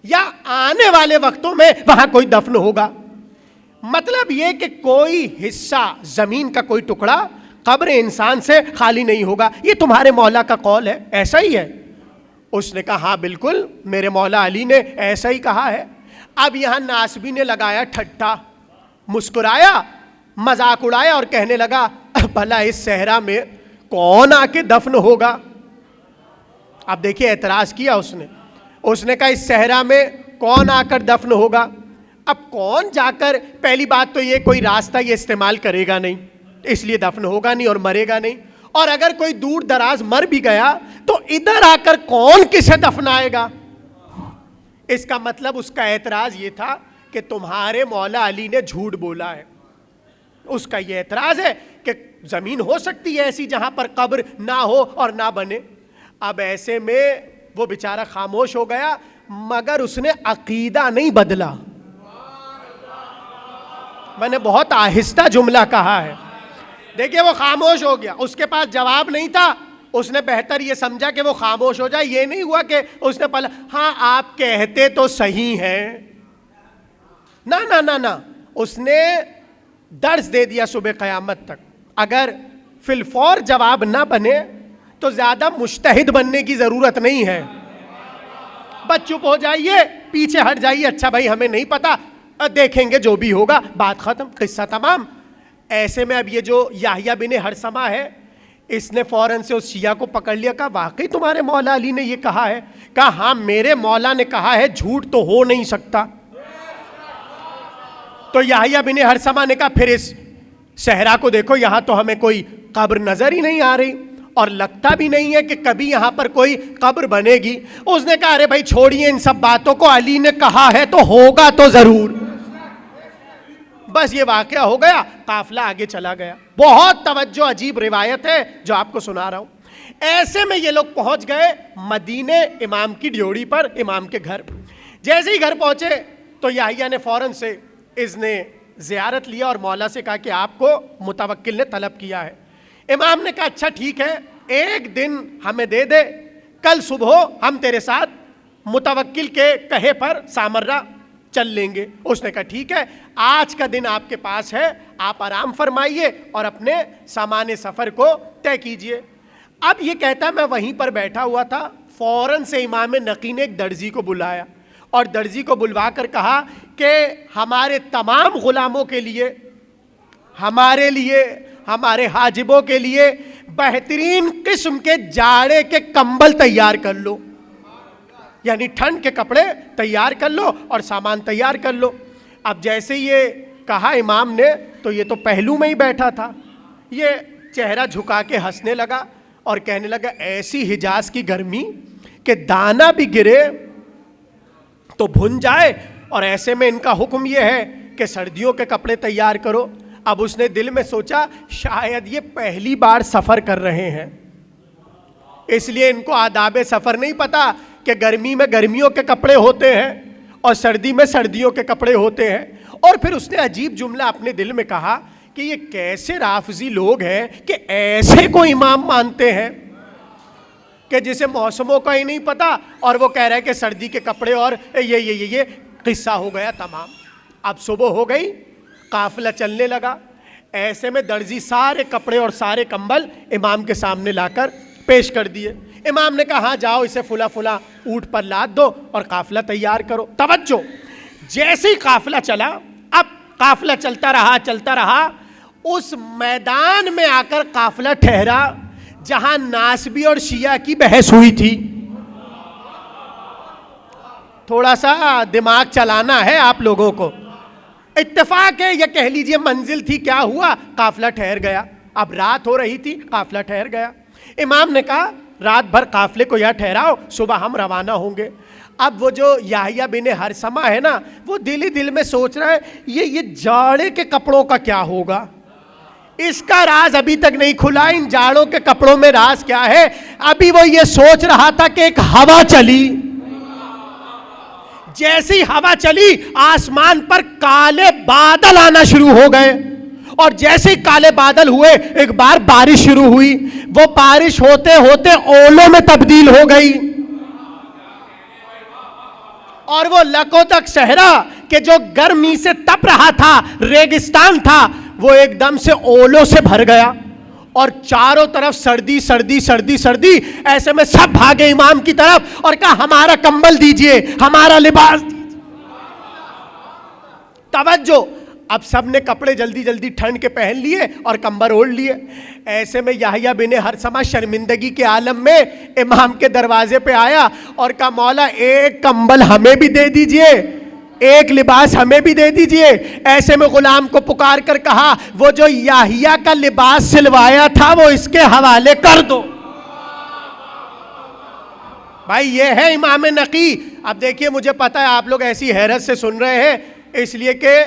یا آنے والے وقتوں میں وہاں کوئی دفن ہوگا. مطلب یہ کہ کوئی حصہ زمین کا کوئی ٹکڑا قبر انسان سے خالی نہیں ہوگا. یہ تمہارے مولا کا قول ہے, ایسا ہی ہے؟ اس نے کہا ہاں بالکل, میرے مولا علی نے ایسا ہی کہا ہے. اب یہاں ناسبی نے لگایا ٹھٹا, مسکرایا, مذاق اڑایا اور کہنے لگا بھلا اس صحرا میں کون آ کے دفن ہوگا. اب دیکھیے اعتراض کیا اس نے کہا اس صحرا میں کون آ کر دفن ہوگا. اب کون جا کر, پہلی بات تو یہ کوئی راستہ یہ استعمال کرے گا نہیں, اس لیے دفن ہوگا نہیں اور مرے گا نہیں, اور اگر کوئی دور دراز مر بھی گیا تو ادھر آ کر کون کسے دفنائے گا. اس کا مطلب اس کا اعتراض یہ تھا کہ تمہارے مولا علی نے جھوٹ بولا ہے. اس کا یہ اعتراض ہے کہ زمین ہو سکتی ہے ایسی جہاں پر قبر نہ ہو اور نہ بنے. اب ایسے میں وہ بیچارہ خاموش ہو گیا, مگر اس نے عقیدہ نہیں بدلا. میں نے بہت آہستہ جملہ کہا ہے. دیکھیے وہ خاموش ہو گیا, اس کے پاس جواب نہیں تھا, اس نے بہتر یہ سمجھا کہ وہ خاموش ہو جائے. یہ نہیں ہوا کہ اس نے پہلا ہاں آپ کہتے تو صحیح ہیں, نہ نہ نہ نہ, اس نے درس دے دیا صبح قیامت تک. اگر فی الفور جواب نہ بنے تو زیادہ مجتہد بننے کی ضرورت نہیں ہے, بس چپ ہو جائیے, پیچھے ہٹ جائیے, اچھا بھائی ہمیں نہیں پتا, دیکھیں گے جو بھی ہوگا, بات ختم, قصہ تمام. ایسے میں اب یہ جو یحییٰ بن ہرثمہ ہے اس نے فوراً سے اس شیعہ کو پکڑ لیا. کہا واقعی تمہارے مولا علی نے یہ کہا ہے؟ کہا ہاں میرے مولا نے کہا ہے, جھوٹ تو ہو نہیں سکتا. تو یحییٰ بن ہرثمہ نے کہا پھر اس صحرا کو دیکھو, یہاں تو ہمیں کوئی قبر نظر ہی نہیں آ رہی اور لگتا بھی نہیں ہے کہ کبھی یہاں پر کوئی قبر بنے گی. اس نے کہا ارے بھائی چھوڑیے ان سب باتوں کو, علی نے کہا ہے تو ہوگا تو ضرور. بس یہ واقعہ ہو گیا, قافلہ آگے چلا گیا. بہت توجہ, عجیب روایت ہے جو آپ کو سنا رہا ہوں. ایسے میں یہ لوگ پہنچ گئے مدینے امام کی ڈیوڑی پر, امام کے گھر. جیسے ہی گھر پہنچے تو یحییٰ نے فوراً سے اذن زیارت لیا اور مولا سے کہا کہ آپ کو متوکل نے طلب کیا ہے. امام نے کہا اچھا ٹھیک ہے، ایک دن ہمیں دے دے، کل صبح ہم تیرے ساتھ متوکل کے کہے پر سامرہ چل لیں گے۔ اس نے کہا ٹھیک ہے، آج کا دن آپ کے پاس ہے، آپ آرام فرمائیے اور اپنے سامان سفر کو طے کیجئے۔ اب یہ کہتا ہے میں وہیں پر بیٹھا ہوا تھا، فوراً سے امام نقی نے ایک درزی کو بلایا اور درزی کو بلوا کر کہا کہ ہمارے تمام غلاموں کے لیے، ہمارے لیے، ہمارے حاجبوں کے لیے بہترین قسم کے جاڑے کے کمبل تیار کر لو، یعنی ٹھنڈ کے کپڑے تیار کر لو اور سامان تیار کر لو۔ اب جیسے یہ کہا امام نے تو یہ تو پہلو میں ہی بیٹھا تھا، یہ چہرہ جھکا کے ہنسنے لگا اور کہنے لگا ایسی حجاز کی گرمی کہ دانا بھی گرے تو بھن جائے، اور ایسے میں ان کا حکم یہ ہے کہ سردیوں کے کپڑے تیار کرو۔ اب اس نے دل میں سوچا شاید یہ پہلی بار سفر کر رہے ہیں، اس لیے ان کو آداب سفر نہیں پتا کہ گرمی میں گرمیوں کے کپڑے ہوتے ہیں اور سردی میں سردیوں کے کپڑے ہوتے ہیں۔ اور پھر اس نے عجیب جملہ اپنے دل میں کہا کہ یہ کیسے رافضی لوگ ہیں کہ ایسے کو امام مانتے ہیں کہ جسے موسموں کا ہی نہیں پتا اور وہ کہہ رہا ہے کہ سردی کے کپڑے، اور یہ قصہ ہو گیا تمام۔ اب صبح ہو گئی، قافلہ چلنے لگا، ایسے میں درزی سارے کپڑے اور سارے کمبل امام کے سامنے لا کر پیش کر دیے۔ امام نے کہا ہاں جاؤ اسے فلا فلا اونٹ پر لاد دو اور قافلہ تیار کرو۔ توجہ، جیسے ہی قافلہ چلا، اب قافلہ چلتا رہا، اس میدان میں آ کر قافلہ ٹھہرا جہاں ناسبی اور شیعہ کی بحث ہوئی تھی۔ تھوڑا سا دماغ چلانا ہے آپ لوگوں کو، اتفاق ہے یا کہہ لیجئے منزل تھی، کیا ہوا قافلہ ٹھہر گیا۔ اب رات ہو رہی تھی، قافلہ ٹھہر گیا۔ امام نے کہا رات بھر قافلے کو یہاں ٹھہراؤ، صبح ہم روانہ ہوں گے۔ اب وہ جو یحییٰ بن ہرثمہ ہے نا، وہ دل ہی دل میں سوچ رہا ہے یہ جاڑے کے کپڑوں کا کیا ہوگا، اس کا راز ابھی تک نہیں کھلا، ان جاڑوں کے کپڑوں میں راز کیا ہے۔ ابھی وہ یہ سوچ رہا تھا کہ ایک ہوا چلی، جیسی ہوا چلی آسمان پر کالے بادل آنا شروع ہو گئے، اور جیسے ہی کالے بادل ہوئے ایک بار بارش شروع ہوئی، وہ بارش ہوتے ہوتے اولوں میں تبدیل ہو گئی، اور وہ لکودک صحرا کہ جو گرمی سے تپ رہا تھا، ریگستان تھا، وہ ایک دم سے اولوں سے بھر گیا، اور چاروں طرف سردی سردی سردی سردی۔ ایسے میں سب بھاگے امام کی طرف اور کہا ہمارا کمبل دیجئے، ہمارا لباس دیجئے۔ توجہ، اب سب نے کپڑے جلدی جلدی ٹھنڈ کے پہن لیے اور کمبل اوڑھ لیے۔ ایسے میں یحییٰ بن ہرثمہ شرمندگی کے عالم میں امام کے دروازے پہ آیا اور کہا مولا ایک کمبل ہمیں بھی دے دیجئے، ایک لباس ہمیں بھی دے دیجئے۔ ایسے میں غلام کو پکار کر کہا وہ جو یحییٰ کا لباس سلوایا تھا وہ اس کے حوالے کر دو۔ بھائی یہ ہے امام نقی۔ اب دیکھیے مجھے پتا ہے آپ لوگ ایسی حیرت سے سن رہے ہیں، اس لیے کہ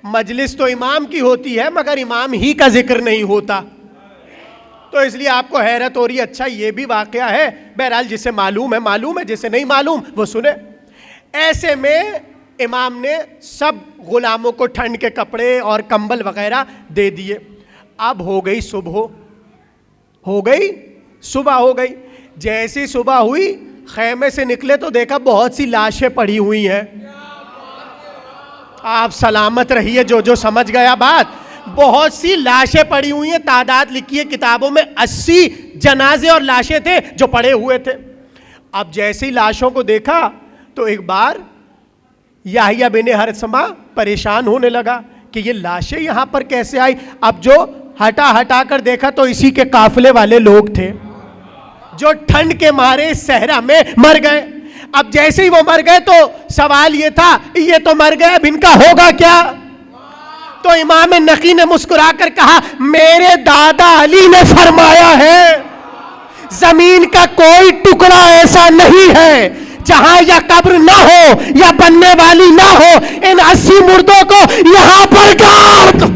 مجلس تو امام کی ہوتی ہے مگر امام ہی کا ذکر نہیں ہوتا، تو اس لیے آپ کو حیرت ہو رہی ہے۔ اچھا یہ بھی واقعہ ہے، بہرحال جسے معلوم ہے معلوم ہے، جسے نہیں معلوم وہ سنے۔ ایسے میں امام نے سب غلاموں کو ٹھنڈ کے کپڑے اور کمبل وغیرہ دے دیے۔ اب ہو گئی صبح، صبح ہو گئی۔ جیسی صبح ہوئی خیمے سے نکلے تو دیکھا بہت سی لاشیں پڑی ہوئی ہیں۔ آپ سلامت رہیے جو سمجھ گیا بات، بہت سی لاشیں پڑی ہوئی ہیں، تعداد لکھی ہے کتابوں میں 80 جنازے اور لاشیں تھے جو پڑے ہوئے تھے۔ اب جیسی لاشوں کو دیکھا تو ایک بار یحییٰ بن ہرثمہ پریشان ہونے لگا کہ یہ لاشیں یہاں پر کیسے آئی۔ اب جو ہٹا کر دیکھا تو اسی کے قافلے والے لوگ تھے جو ٹھنڈ کے مارے صحرا میں مر گئے۔ اب جیسے ہی وہ مر گئے تو سوال یہ تھا یہ تو مر گئے، اب ان کا ہوگا کیا؟ تو امام نقی نے مسکرا کر کہا میرے دادا علی نے فرمایا ہے زمین کا کوئی ٹکڑا ایسا نہیں ہے جہاں یا قبر نہ ہو یا بننے والی نہ ہو، ان 80 مردوں کو یہاں پر گاڑ دو۔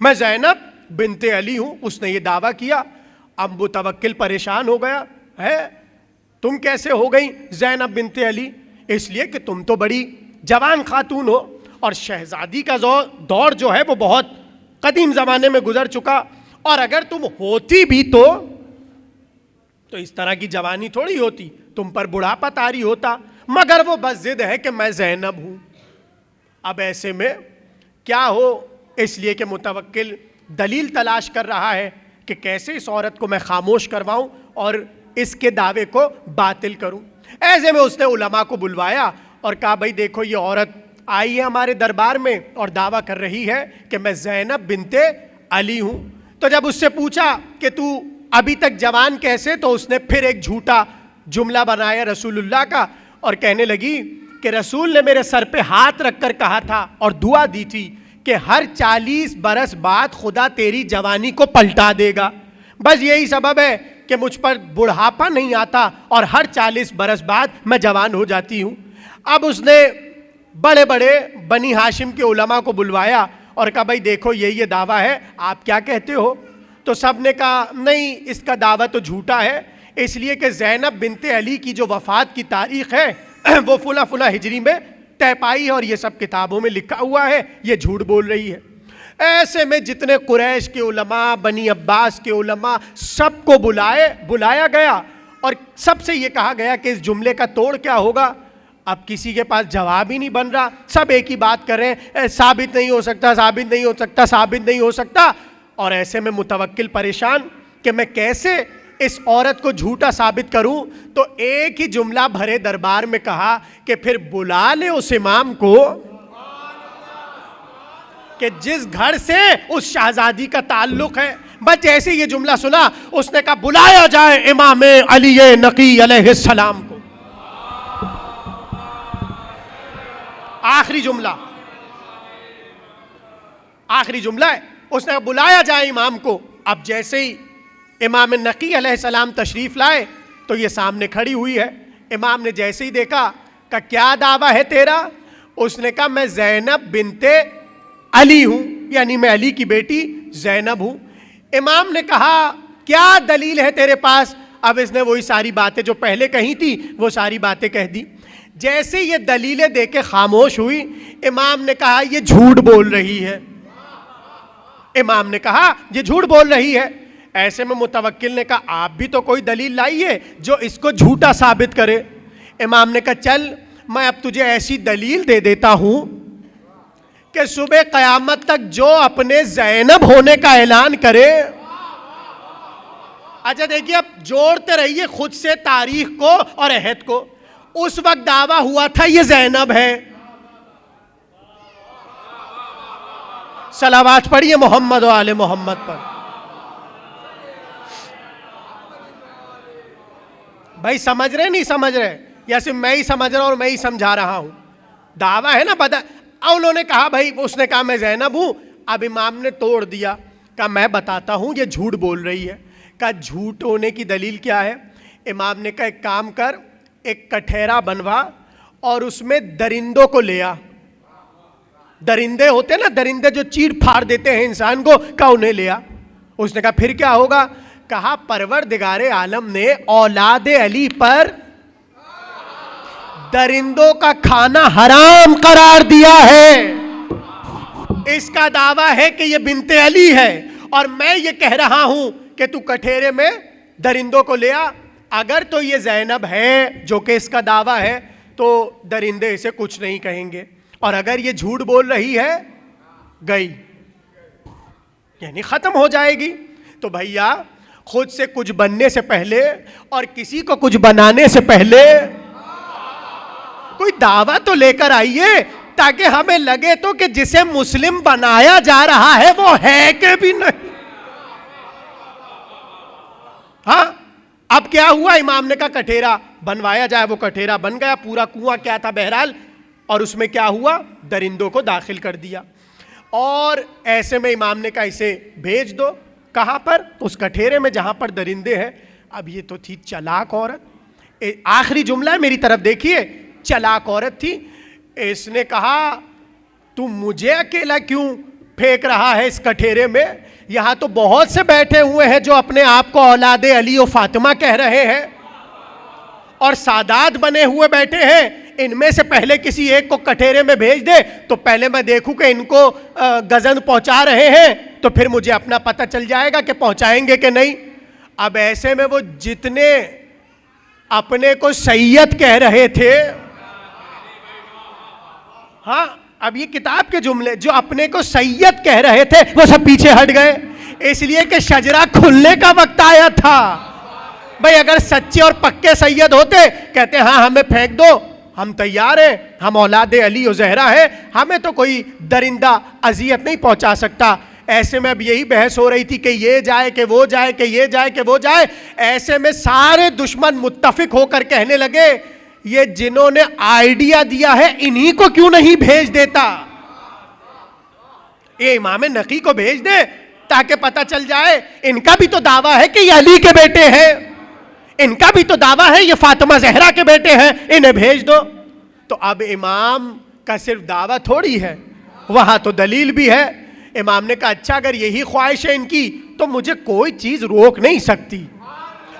میں زینب بنت علی ہوں. اس نے یہ دعویٰ کیا. اب متوکل پریشان ہو گیا ہے, تم کیسے ہو گئی زینب بنت علی؟ اس لیے کہ تم تو بڑی جوان خاتون ہو, اور شہزادی کا دور جو ہے وہ بہت قدیم زمانے میں گزر چکا, اور اگر تم ہوتی بھی تو اس طرح کی جوانی تھوڑی ہوتی, تم پر بڑھاپا طاری ہوتا. مگر وہ بس ضد ہے کہ میں زینب ہوں. اب ایسے میں کیا ہو, اس لیے کہ متوکل دلیل تلاش کر رہا ہے کہ کیسے اس عورت کو میں خاموش کرواؤں اور اس کے دعوے کو باطل کروں. ایسے میں اس نے علماء کو بلوایا اور کہا بھائی دیکھو یہ عورت آئی ہے ہمارے دربار میں اور دعویٰ کر رہی ہے کہ میں زینب بنت علی ہوں. تو جب اس سے پوچھا کہ تو ابھی تک جوان کیسے, تو اس نے پھر ایک جھوٹا جملہ بنایا رسول اللہ کا, اور کہنے لگی کہ رسول نے میرے سر پہ ہاتھ رکھ کر کہا تھا اور دعا دی تھی کہ ہر 40 برس بعد خدا تیری جوانی کو پلٹا دے گا. بس یہی سبب ہے کہ مجھ پر بڑھاپا نہیں آتا اور ہر 40 برس بعد میں جوان ہو جاتی ہوں. اب اس نے بڑے بڑے بنی ہاشم کے علماء کو بلوایا اور کہا بھائی دیکھو یہ دعویٰ ہے, آپ کیا کہتے ہو؟ تو سب نے کہا نہیں, اس کا دعویٰ تو جھوٹا ہے, اس لیے کہ زینب بنت علی کی جو وفات کی تاریخ ہے وہ فلاں فلاں ہجری میں طے پائی ہے, اور یہ سب کتابوں میں لکھا ہوا ہے, یہ جھوٹ بول رہی ہے. ایسے میں جتنے قریش کے علماء, بنی عباس کے علماء, سب کو بلایا گیا اور سب سے یہ کہا گیا کہ اس جملے کا توڑ کیا ہوگا. اب کسی کے پاس جواب ہی نہیں بن رہا, سب ایک ہی بات کر رہے ہیں, ثابت نہیں ہو سکتا, ثابت نہیں ہو سکتا, ثابت نہیں ہو سکتا. اور ایسے میں متوکل پریشان کہ میں کیسے اس عورت کو جھوٹا ثابت کروں. تو ایک ہی جملہ بھرے دربار میں کہا کہ پھر بلا لے اس امام کو کہ جس گھر سے اس شہزادی کا تعلق ہے. بس جیسے یہ جملہ سنا اس نے کہا بلایا جائے امام علی نقی علیہ السلام کو. آخری جملہ ہے, اس نے بلایا جائے امام کو. اب جیسے ہی امام نقی علیہ السلام تشریف لائے تو یہ سامنے کھڑی ہوئی ہے. امام نے جیسے ہی دیکھا کہ کیا دعویٰ ہے تیرا؟ اس نے کہا میں زینب بنت علی ہوں, یعنی میں علی کی بیٹی زینب ہوں. امام نے کہا کیا دلیل ہے تیرے پاس؟ اب اس نے وہی ساری باتیں جو پہلے کہی تھی وہ ساری باتیں کہہ دی. جیسے یہ دلیلیں دے کے خاموش ہوئی, امام نے کہا یہ جھوٹ بول رہی ہے. امام نے کہا یہ جھوٹ بول رہی ہے. ایسے میں متوکل نے کہا آپ بھی تو کوئی دلیل لائیے جو اس کو جھوٹا ثابت کرے. امام نے کہا چل میں اب تجھے ایسی دلیل دے دیتا ہوں کہ صبح قیامت تک جو اپنے زینب ہونے کا اعلان کرے. اچھا دیکھیے, اب جوڑتے رہیے خود سے تاریخ کو اور عہد کو. اس وقت دعویٰ ہوا تھا یہ زینب ہے. صلوات پڑھیے محمد و آل محمد پر. بھائی سمجھ رہے نہیں سمجھ رہے, یا صرف میں ہی سمجھ رہا ہوں اور میں ہی سمجھا رہا ہوں؟ دعویٰ ہے نا انہوں نے کہا بھائی, اس نے کہا میں زینب ہوں. اب امام نے توڑ دیا, کہا میں بتاتا ہوں یہ جھوٹ بول رہی ہے. کہا جھوٹ ہونے کی دلیل کیا ہے؟ امام نے کہا ایک کام کر, ایک کٹھیرا بنوا اور اس میں درندوں کو لے آ. درندے ہوتے نا, درندے جو چیر پھاڑ دیتے ہیں انسان کو, کہا انہیں لے آ. اس نے کہا پھر کیا ہوگا؟ کہا پروردگار عالم نے اولاد علی پر درندوں کا کھانا حرام قرار دیا ہے. اس کا دعویٰ ہے کہ یہ بنت علی ہے, اور میں یہ کہہ رہا ہوں کہ تو کٹھیرے میں درندوں کو لے آ. اگر تو یہ زینب ہے جو کہ اس کا دعویٰ ہے تو درندے اسے کچھ نہیں کہیں گے, اور اگر یہ جھوٹ بول رہی ہے گئی, یعنی ختم ہو جائے گی. تو بھیا خود سے کچھ بننے سے پہلے اور کسی کو کچھ بنانے سے پہلے کوئی دعویٰ تو لے کر آئیے تاکہ ہمیں لگے تو کہ جسے مسلم بنایا جا رہا ہے وہ ہے کہ بھی نہیں. ہاں اب کیا ہوا؟ امام نے کہا کٹھیرا بنوایا جائے. وہ کٹھیرا بن گیا, پورا کنواں کیا تھا بہرحال, اور اس میں کیا ہوا؟ درندوں کو داخل کر دیا. اور ایسے میں امام نے کہا اسے بھیج دو. کہاں پر؟ اس کٹھیرے میں جہاں پر درندے ہیں. اب یہ تو تھی چلاک عورت. آخری جملہ ہے, میری طرف دیکھیے, چلاک عورت تھی. اس نے کہا تم مجھے اکیلا کیوں پھینک رہا ہے اس کٹھیرے میں. یہاں تو بہت سے بیٹھے ہوئے ہیں جو اپنے آپ کو اولاد علی و فاطمہ کہہ رہے ہیں اور سادات بنے ہوئے بیٹھے ہیں. ان میں سے پہلے کسی ایک کو کٹھیرے میں بھیج دے تو پہلے میں دیکھوں کہ ان کو گزند پہنچا رہے ہیں, تو پھر مجھے اپنا پتہ چل جائے گا کہ پہنچائیں گے کہ نہیں. اب ایسے میں وہ جتنے اپنے کو سید کہہ رہے تھے, ہاں اب یہ کتاب کے جملے, جو اپنے کو سید کہہ رہے تھے وہ سب پیچھے ہٹ گئے, اس لیے کہ شجرہ کھلنے کا وقت آیا تھا. بھئی اگر سچے اور پکے سید ہوتے, کہتے ہاں ہمیں پھینک دو, ہم تیار ہیں, ہم اولاد علی و زہرا ہیں, ہمیں تو کوئی درندہ اذیت نہیں پہنچا سکتا. ایسے میں اب یہی بحث ہو رہی تھی کہ یہ جائے کہ وہ جائے, کہ یہ جائے کہ وہ جائے. ایسے میں سارے دشمن متفق ہو کر کہنے لگے یہ جنہوں نے آئیڈیا دیا ہے انہی کو کیوں نہیں بھیج دیتا, یہ امام نقی کو بھیج دے تاکہ پتہ چل جائے. ان کا بھی تو دعویٰ ہے کہ یہ علی کے بیٹے ہیں, ان کا بھی تو دعویٰ ہے یہ فاطمہ زہرا کے بیٹے ہیں, انہیں بھیج دو. تو اب امام کا صرف دعویٰ تھوڑی ہے, وہاں تو دلیل بھی ہے. امام نے کہا اچھا اگر یہی خواہش ہے ان کی تو مجھے کوئی چیز روک نہیں سکتی,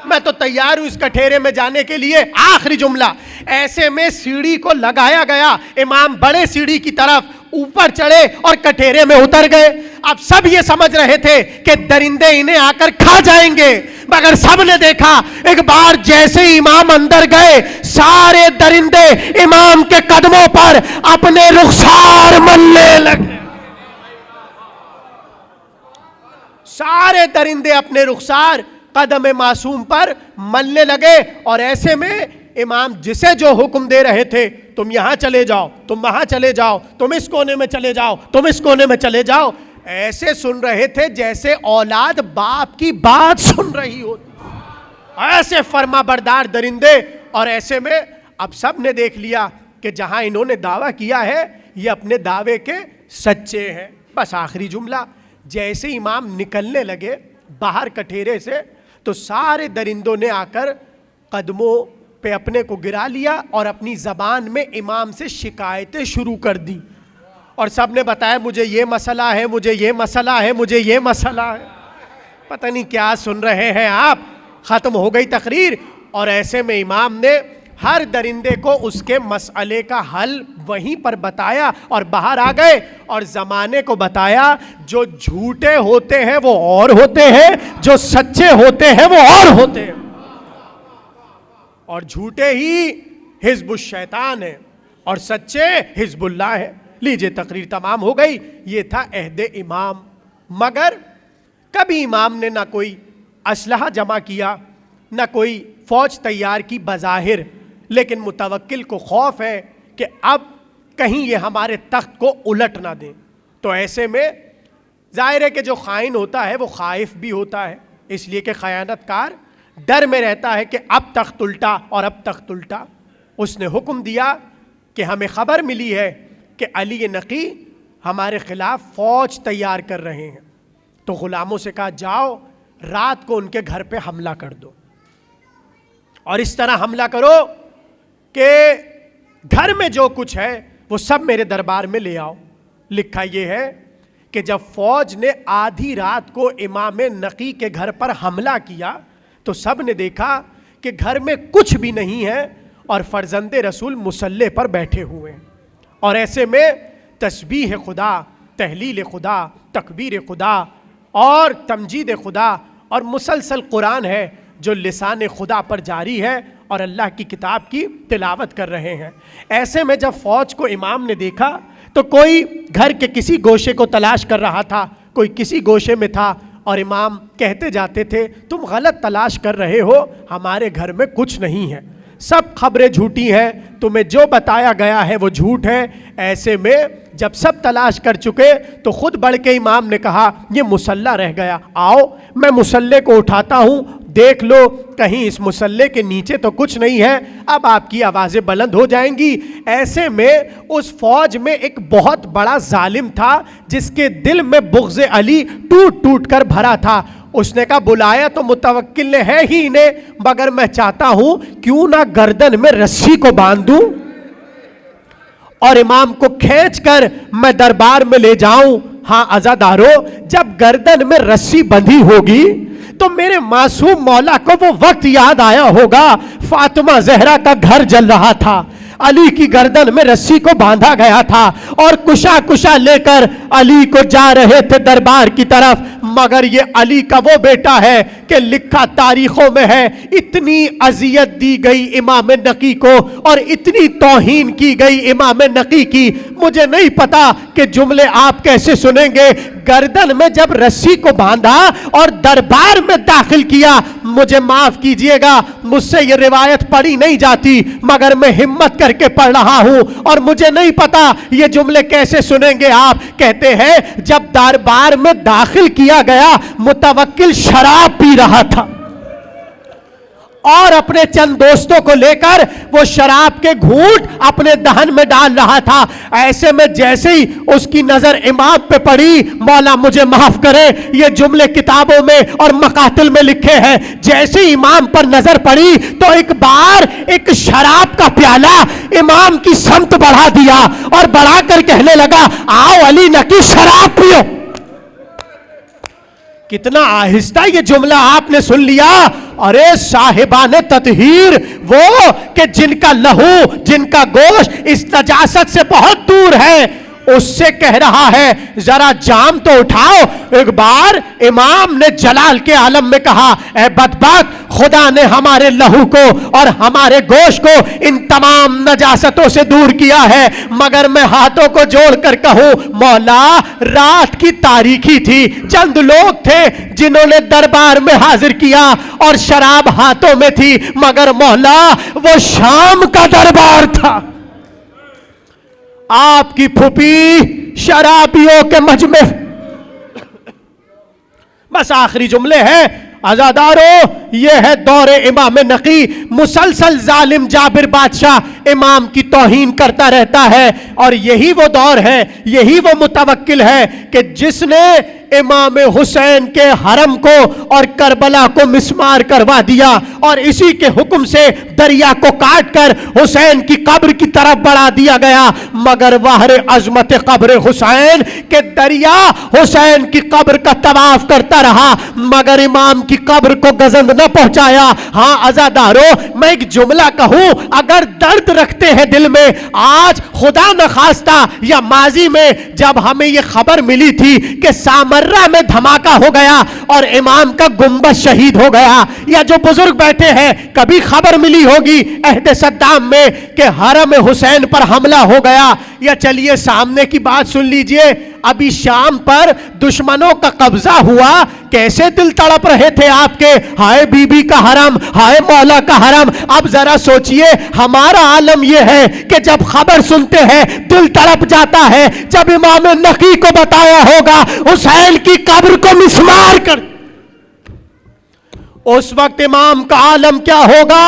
میں تو تیار ہوں اس کٹھیرے میں جانے کے لیے. آخری جملہ, ایسے میں سیڑھی کو لگایا گیا, امام بڑے سیڑھی کی طرف اوپر چڑھے اور کٹھیرے میں اتر گئے. اب سب یہ سمجھ رہے تھے کہ درندے انہیں آ کر کھا جائیں گے, مگر سب نے دیکھا ایک بار جیسے امام اندر گئے سارے درندے امام کے قدموں پر اپنے رخسار ملنے لگے. سارے درندے اپنے رخسار قدم معصوم پر ملنے لگے. اور ایسے میں امام جسے جو حکم دے رہے تھے, تم یہاں چلے جاؤ, تم وہاں چلے جاؤ, تم اس کونے میں چلے جاؤ, تم اس کونے میں چلے جاؤ, ایسے سن رہے تھے جیسے اولاد باپ کی بات سن رہی ہوتی, ایسے فرما بردار درندے. اور ایسے میں اب سب نے دیکھ لیا کہ جہاں انہوں نے دعویٰ کیا ہے یہ اپنے دعوے کے سچے ہیں. بس آخری جملہ, جیسے امام نکلنے لگے باہر کٹھیرے سے تو سارے درندوں نے آ کر قدموں پہ اپنے کو گرا لیا اور اپنی زبان میں امام سے شکایتیں شروع کر دی. اور سب نے بتایا مجھے یہ مسئلہ ہے, مجھے یہ مسئلہ ہے, مجھے یہ مسئلہ ہے. پتہ نہیں کیا سن رہے ہیں آپ. ختم ہو گئی تقریر, اور ایسے میں امام نے ہر درندے کو اس کے مسئلے کا حل وہیں پر بتایا اور باہر آ گئے اور زمانے کو بتایا جو جھوٹے ہوتے ہیں وہ اور ہوتے ہیں, جو سچے ہوتے ہیں وہ اور ہوتے ہیں, اور جھوٹے ہی حزب الشیطان ہیں اور سچے حزب اللہ ہیں. لیجئے تقریر تمام ہو گئی. یہ تھا عہد امام. مگر کبھی امام نے نہ کوئی اسلحہ جمع کیا, نہ کوئی فوج تیار کی بظاہر, لیکن متوکل کو خوف ہے کہ اب کہیں یہ ہمارے تخت کو الٹ نہ دیں. تو ایسے میں ظاہر ہے کہ جو خائن ہوتا ہے وہ خائف بھی ہوتا ہے, اس لیے کہ خیانت کار ڈر میں رہتا ہے کہ اب تخت الٹا اور اب تخت الٹا. اس نے حکم دیا کہ ہمیں خبر ملی ہے کہ علی نقی ہمارے خلاف فوج تیار کر رہے ہیں. تو غلاموں سے کہا جاؤ رات کو ان کے گھر پہ حملہ کر دو, اور اس طرح حملہ کرو کہ گھر میں جو کچھ ہے وہ سب میرے دربار میں لے آؤ. لکھا یہ ہے کہ جب فوج نے آدھی رات کو امام نقی کے گھر پر حملہ کیا تو سب نے دیکھا کہ گھر میں کچھ بھی نہیں ہے اور فرزند رسول مصلی پر بیٹھے ہوئے ہیں. اور ایسے میں تسبیح خدا, تہلیل خدا, تکبیر خدا اور تمجید خدا اور مسلسل قرآن ہے جو لسان خدا پر جاری ہے اور اللہ کی کتاب کی تلاوت کر رہے ہیں. ایسے میں جب فوج کو امام نے دیکھا تو کوئی گھر کے کسی گوشے کو تلاش کر رہا تھا, کوئی کسی گوشے میں تھا, اور امام کہتے جاتے تھے تم غلط تلاش کر رہے ہو, ہمارے گھر میں کچھ نہیں ہے, سب خبریں جھوٹی ہیں, تمہیں جو بتایا گیا ہے وہ جھوٹ ہے. ایسے میں جب سب تلاش کر چکے تو خود بڑھ کے امام نے کہا یہ مصلی رہ گیا, آؤ میں مصلی کو اٹھاتا ہوں, دیکھ لو کہیں اس مصلی کے نیچے تو کچھ نہیں ہے, اب آپ کی آوازیں بلند ہو جائیں گی. ایسے میں اس فوج میں ایک بہت بڑا ظالم تھا جس کے دل میں بغض علی ٹوٹ ٹوٹ کر بھرا تھا. اس نے کہا بلایا تو متوکل نے ہے ہی انہیں, مگر میں چاہتا ہوں کیوں نہ گردن میں رسی کو باندھ دوں اور امام کو کھینچ کر میں دربار میں لے جاؤں, ہاں عزادارو، جب گردن میں رسی بندھی ہوگی تو میرے معصوم مولا کو وہ وقت یاد آیا ہوگا، فاطمہ زہرا کا گھر جل رہا تھا، علی کی گردن میں رسی کو باندھا گیا تھا اور کشا کشا لے کر علی کو جا رہے تھے دربار کی طرف، مگر یہ علی کا وہ بیٹا ہے کہ لکھا تاریخوں میں ہے، اتنی اذیت دی گئی امام نقی کو اور اتنی توہین کی گئی امام نقی کی، مجھے نہیں پتا کہ جملے آپ کیسے سنیں گے۔ گردن میں جب رسی کو باندھا اور دربار میں داخل کیا، مجھے معاف کیجئے گا، مجھ سے یہ روایت پڑھی نہیں جاتی، مگر میں ہمت کر کے پڑھ رہا ہوں اور مجھے نہیں پتا یہ جملے کیسے سنیں گے آپ۔ کہتے ہیں جب دربار میں داخل کیا گیا، متوکل شراب پی رہا تھا اور اپنے چند دوستوں کو لے کر وہ شراب کے گھونٹ اپنے دہن میں ڈال رہا تھا۔ ایسے میں جیسے ہی اس کی نظر امام پہ پڑی، مولا مجھے معاف کرے، یہ جملے کتابوں میں اور مقاتل میں لکھے ہیں، جیسے ہی امام پر نظر پڑی تو ایک بار ایک شراب کا پیالہ امام کی سمت بڑھا دیا اور بڑھا کر کہنے لگا، آؤ علی نقی شراب پیو۔ کتنا آہستہ یہ جملہ آپ نے سن لیا۔ ارے صاحبان تطہیر، وہ کہ جن کا لہو، جن کا گوشت اس نجاست سے بہت دور ہے، اس سے کہہ رہا ہے ذرا جام تو اٹھاؤ۔ ایک بار امام نے جلال کے عالم میں کہا، اے بدبخت، خدا نے ہمارے لہو کو اور ہمارے گوشت کو ان تمام نجاستوں سے دور کیا ہے، مگر میں ہاتھوں کو جوڑ کر کہوں مولا، رات کی تاریکی تھی، چند لوگ تھے جنہوں نے دربار میں حاضر کیا اور شراب ہاتھوں میں تھی، مگر مولا وہ شام کا دربار تھا، آپ کی پھوپھی شرابیوں کے مجمع۔ بس آخری جملے ہیں عزادارو، یہ ہے دور امام نقی۔ مسلسل ظالم جابر بادشاہ امام کی توہین کرتا رہتا ہے، اور یہی وہ دور ہے، یہی وہ متوکل ہے کہ جس نے امام حسین کے حرم کو اور کربلا کو مسمار کروا دیا اور اسی کے حکم سے دریا کو کاٹ کر حسین کی قبر کی طرف بڑھا دیا گیا، مگر بحر عظمت قبر حسین کہ دریا حسین کی قبر کا طواف کرتا رہا مگر امام کی قبر کو گزند نہ پہنچایا۔ ہاں عزادارو، میں ایک جملہ کہوں، اگر درد رکھتے ہیں دل میں، آج خدا نخواستہ یا ماضی میں جب ہمیں یہ خبر ملی تھی کہ سامرہ میں دھماکہ ہو گیا اور امام کا گنبد شہید ہو گیا، یا جو بزرگ بیٹھے ہیں کبھی خبر ملی ہوگی عہد صدام میں کہ حرم حسین پر حملہ ہو گیا، یا چلیے سامنے کی بات سن لیجئے، ابھی شام پر دشمنوں کا قبضہ ہوا، کیسے دل تڑپ رہے تھے آپ کے، ہائے بی بی کا حرم، ہائے مولا کا حرم۔ اب ذرا سوچئے ہمارا عالم یہ ہے کہ جب خبر سنتے ہیں دل تڑپ جاتا ہے، جب امام نقی کو بتایا ہوگا حسین کی قبر کو مسمار کر، اس وقت امام کا عالم کیا ہوگا۔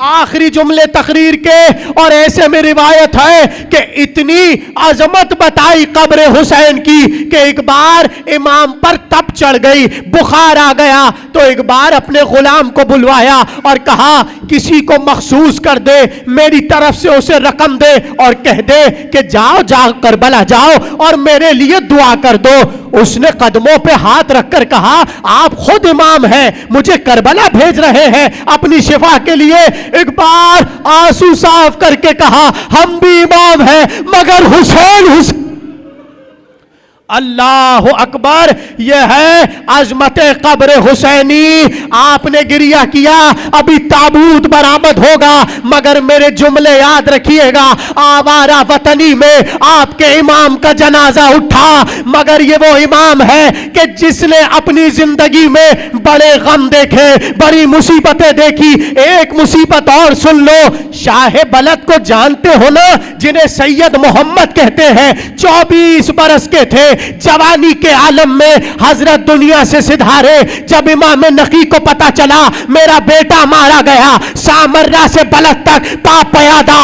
آخری جملے تقریر کے، اور ایسے میں روایت ہے کہ اتنی عظمت بتائی قبر حسین کی کہ ایک بار امام پر تپ چڑھ گئی، بخار آ گیا، تو ایک بار اپنے غلام کو بلوایا اور کہا کسی کو مخصوص کر دے، میری طرف سے اسے رقم دے اور کہہ دے کہ جاؤ جاؤ کربلا جاؤ اور میرے لیے دعا کر دو۔ اس نے قدموں پہ ہاتھ رکھ کر کہا آپ خود امام ہیں، مجھے کربلا بھیج رہے ہیں اپنی شفا کے لیے۔ ایک بار آنسو صاف کر کے کہا ہم بھی امام ہیں مگر حسین۔ اللہ اکبر، یہ ہے عظمت قبر حسینی۔ آپ نے گریہ کیا، ابھی تابوت برآمد ہوگا، مگر میرے جملے یاد رکھیے گا، آوارہ وطنی میں آپ کے امام کا جنازہ اٹھا، مگر یہ وہ امام ہے کہ جس نے اپنی زندگی میں بڑے غم دیکھے، بڑی مصیبتیں دیکھی۔ ایک مصیبت اور سن لو، شاہ بلد کو جانتے ہو نا، جنہیں سید محمد کہتے ہیں، 24 برس کے تھے، جوانی کے عالم میں حضرت دنیا سے سدھارے۔ جب امام نقی کو پتا چلا میرا بیٹا مارا گیا، سامرہ سے بلد تک پا پیادہ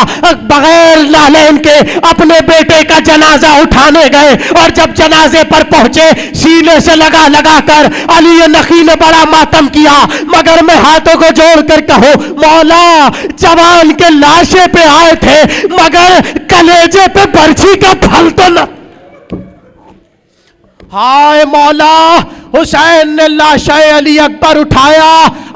بغیر نالین کے اپنے بیٹے کا جنازہ اٹھانے گئے، اور جب جنازے پر پہنچے سینے سے لگا لگا کر علی نقی نے بڑا ماتم کیا، مگر میں ہاتھوں کو جوڑ کر کہوں مولا، جوان کے لاشے پہ آئے تھے مگر کلیجے پہ برچھی کا پھل تو نہ۔ ہائے مولا، حسین نے لاشے علی اکبر اٹھایا،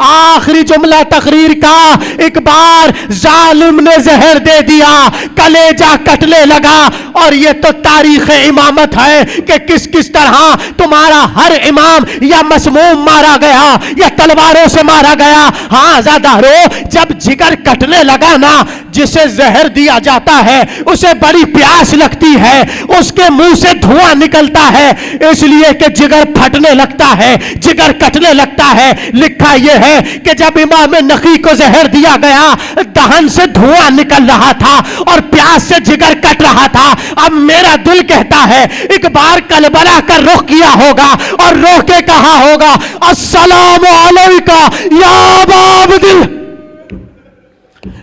آخری جملہ تقریر کا، ایک بار ظالم نے زہر دے دیا، کلیجہ کٹنے لگا۔ اور یہ تو تاریخ امامت ہے کہ کس کس طرح تمہارا ہر امام یا مسموم مارا گیا یا تلواروں سے مارا گیا۔ ہاں زادارو، جب جگر کٹنے لگا نا، جسے زہر دیا جاتا ہے اسے بڑی پیاس لگتی ہے، اس کے منہ سے دھواں نکلتا ہے، اس لیے کہ جگر پھٹنے لگتا ہے، جگر کٹنے لگتا ہے۔ لکھا یہ ہے کہ جب امام نقی کو زہر دیا گیا، دہن سے دھواں نکل رہا تھا اور پیاس سے جگر کٹ رہا تھا۔ اب میرا دل کہتا ہے ایک بار کربلا کا رخ کیا ہوگا اور رو کے کہا ہوگا السلام علیکہ یا ابا عبداللہ،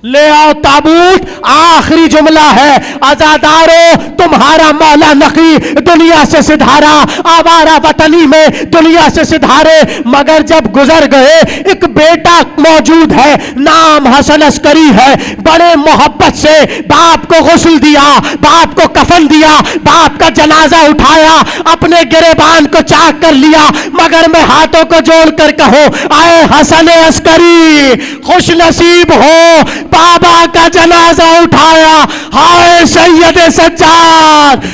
لے آؤ تابوت۔ آخری جملہ ہے، عزادارو تمہارا مولا نقی دنیا سے سدھارا، آوارہ وطنی میں دنیا سے سدھارے، مگر جب گزر گئے ایک بیٹا موجود ہے، نام حسن عسکری ہے، بڑے محبت سے باپ کو غسل دیا، باپ کو کفن دیا، باپ کا جنازہ اٹھایا، اپنے گریبان کو چاک کر لیا، مگر میں ہاتھوں کو جوڑ کر کہوں اے حسن عسکری خوش نصیب ہو، بابا کا جنازہ اٹھایا۔ ہائے سید سجاد،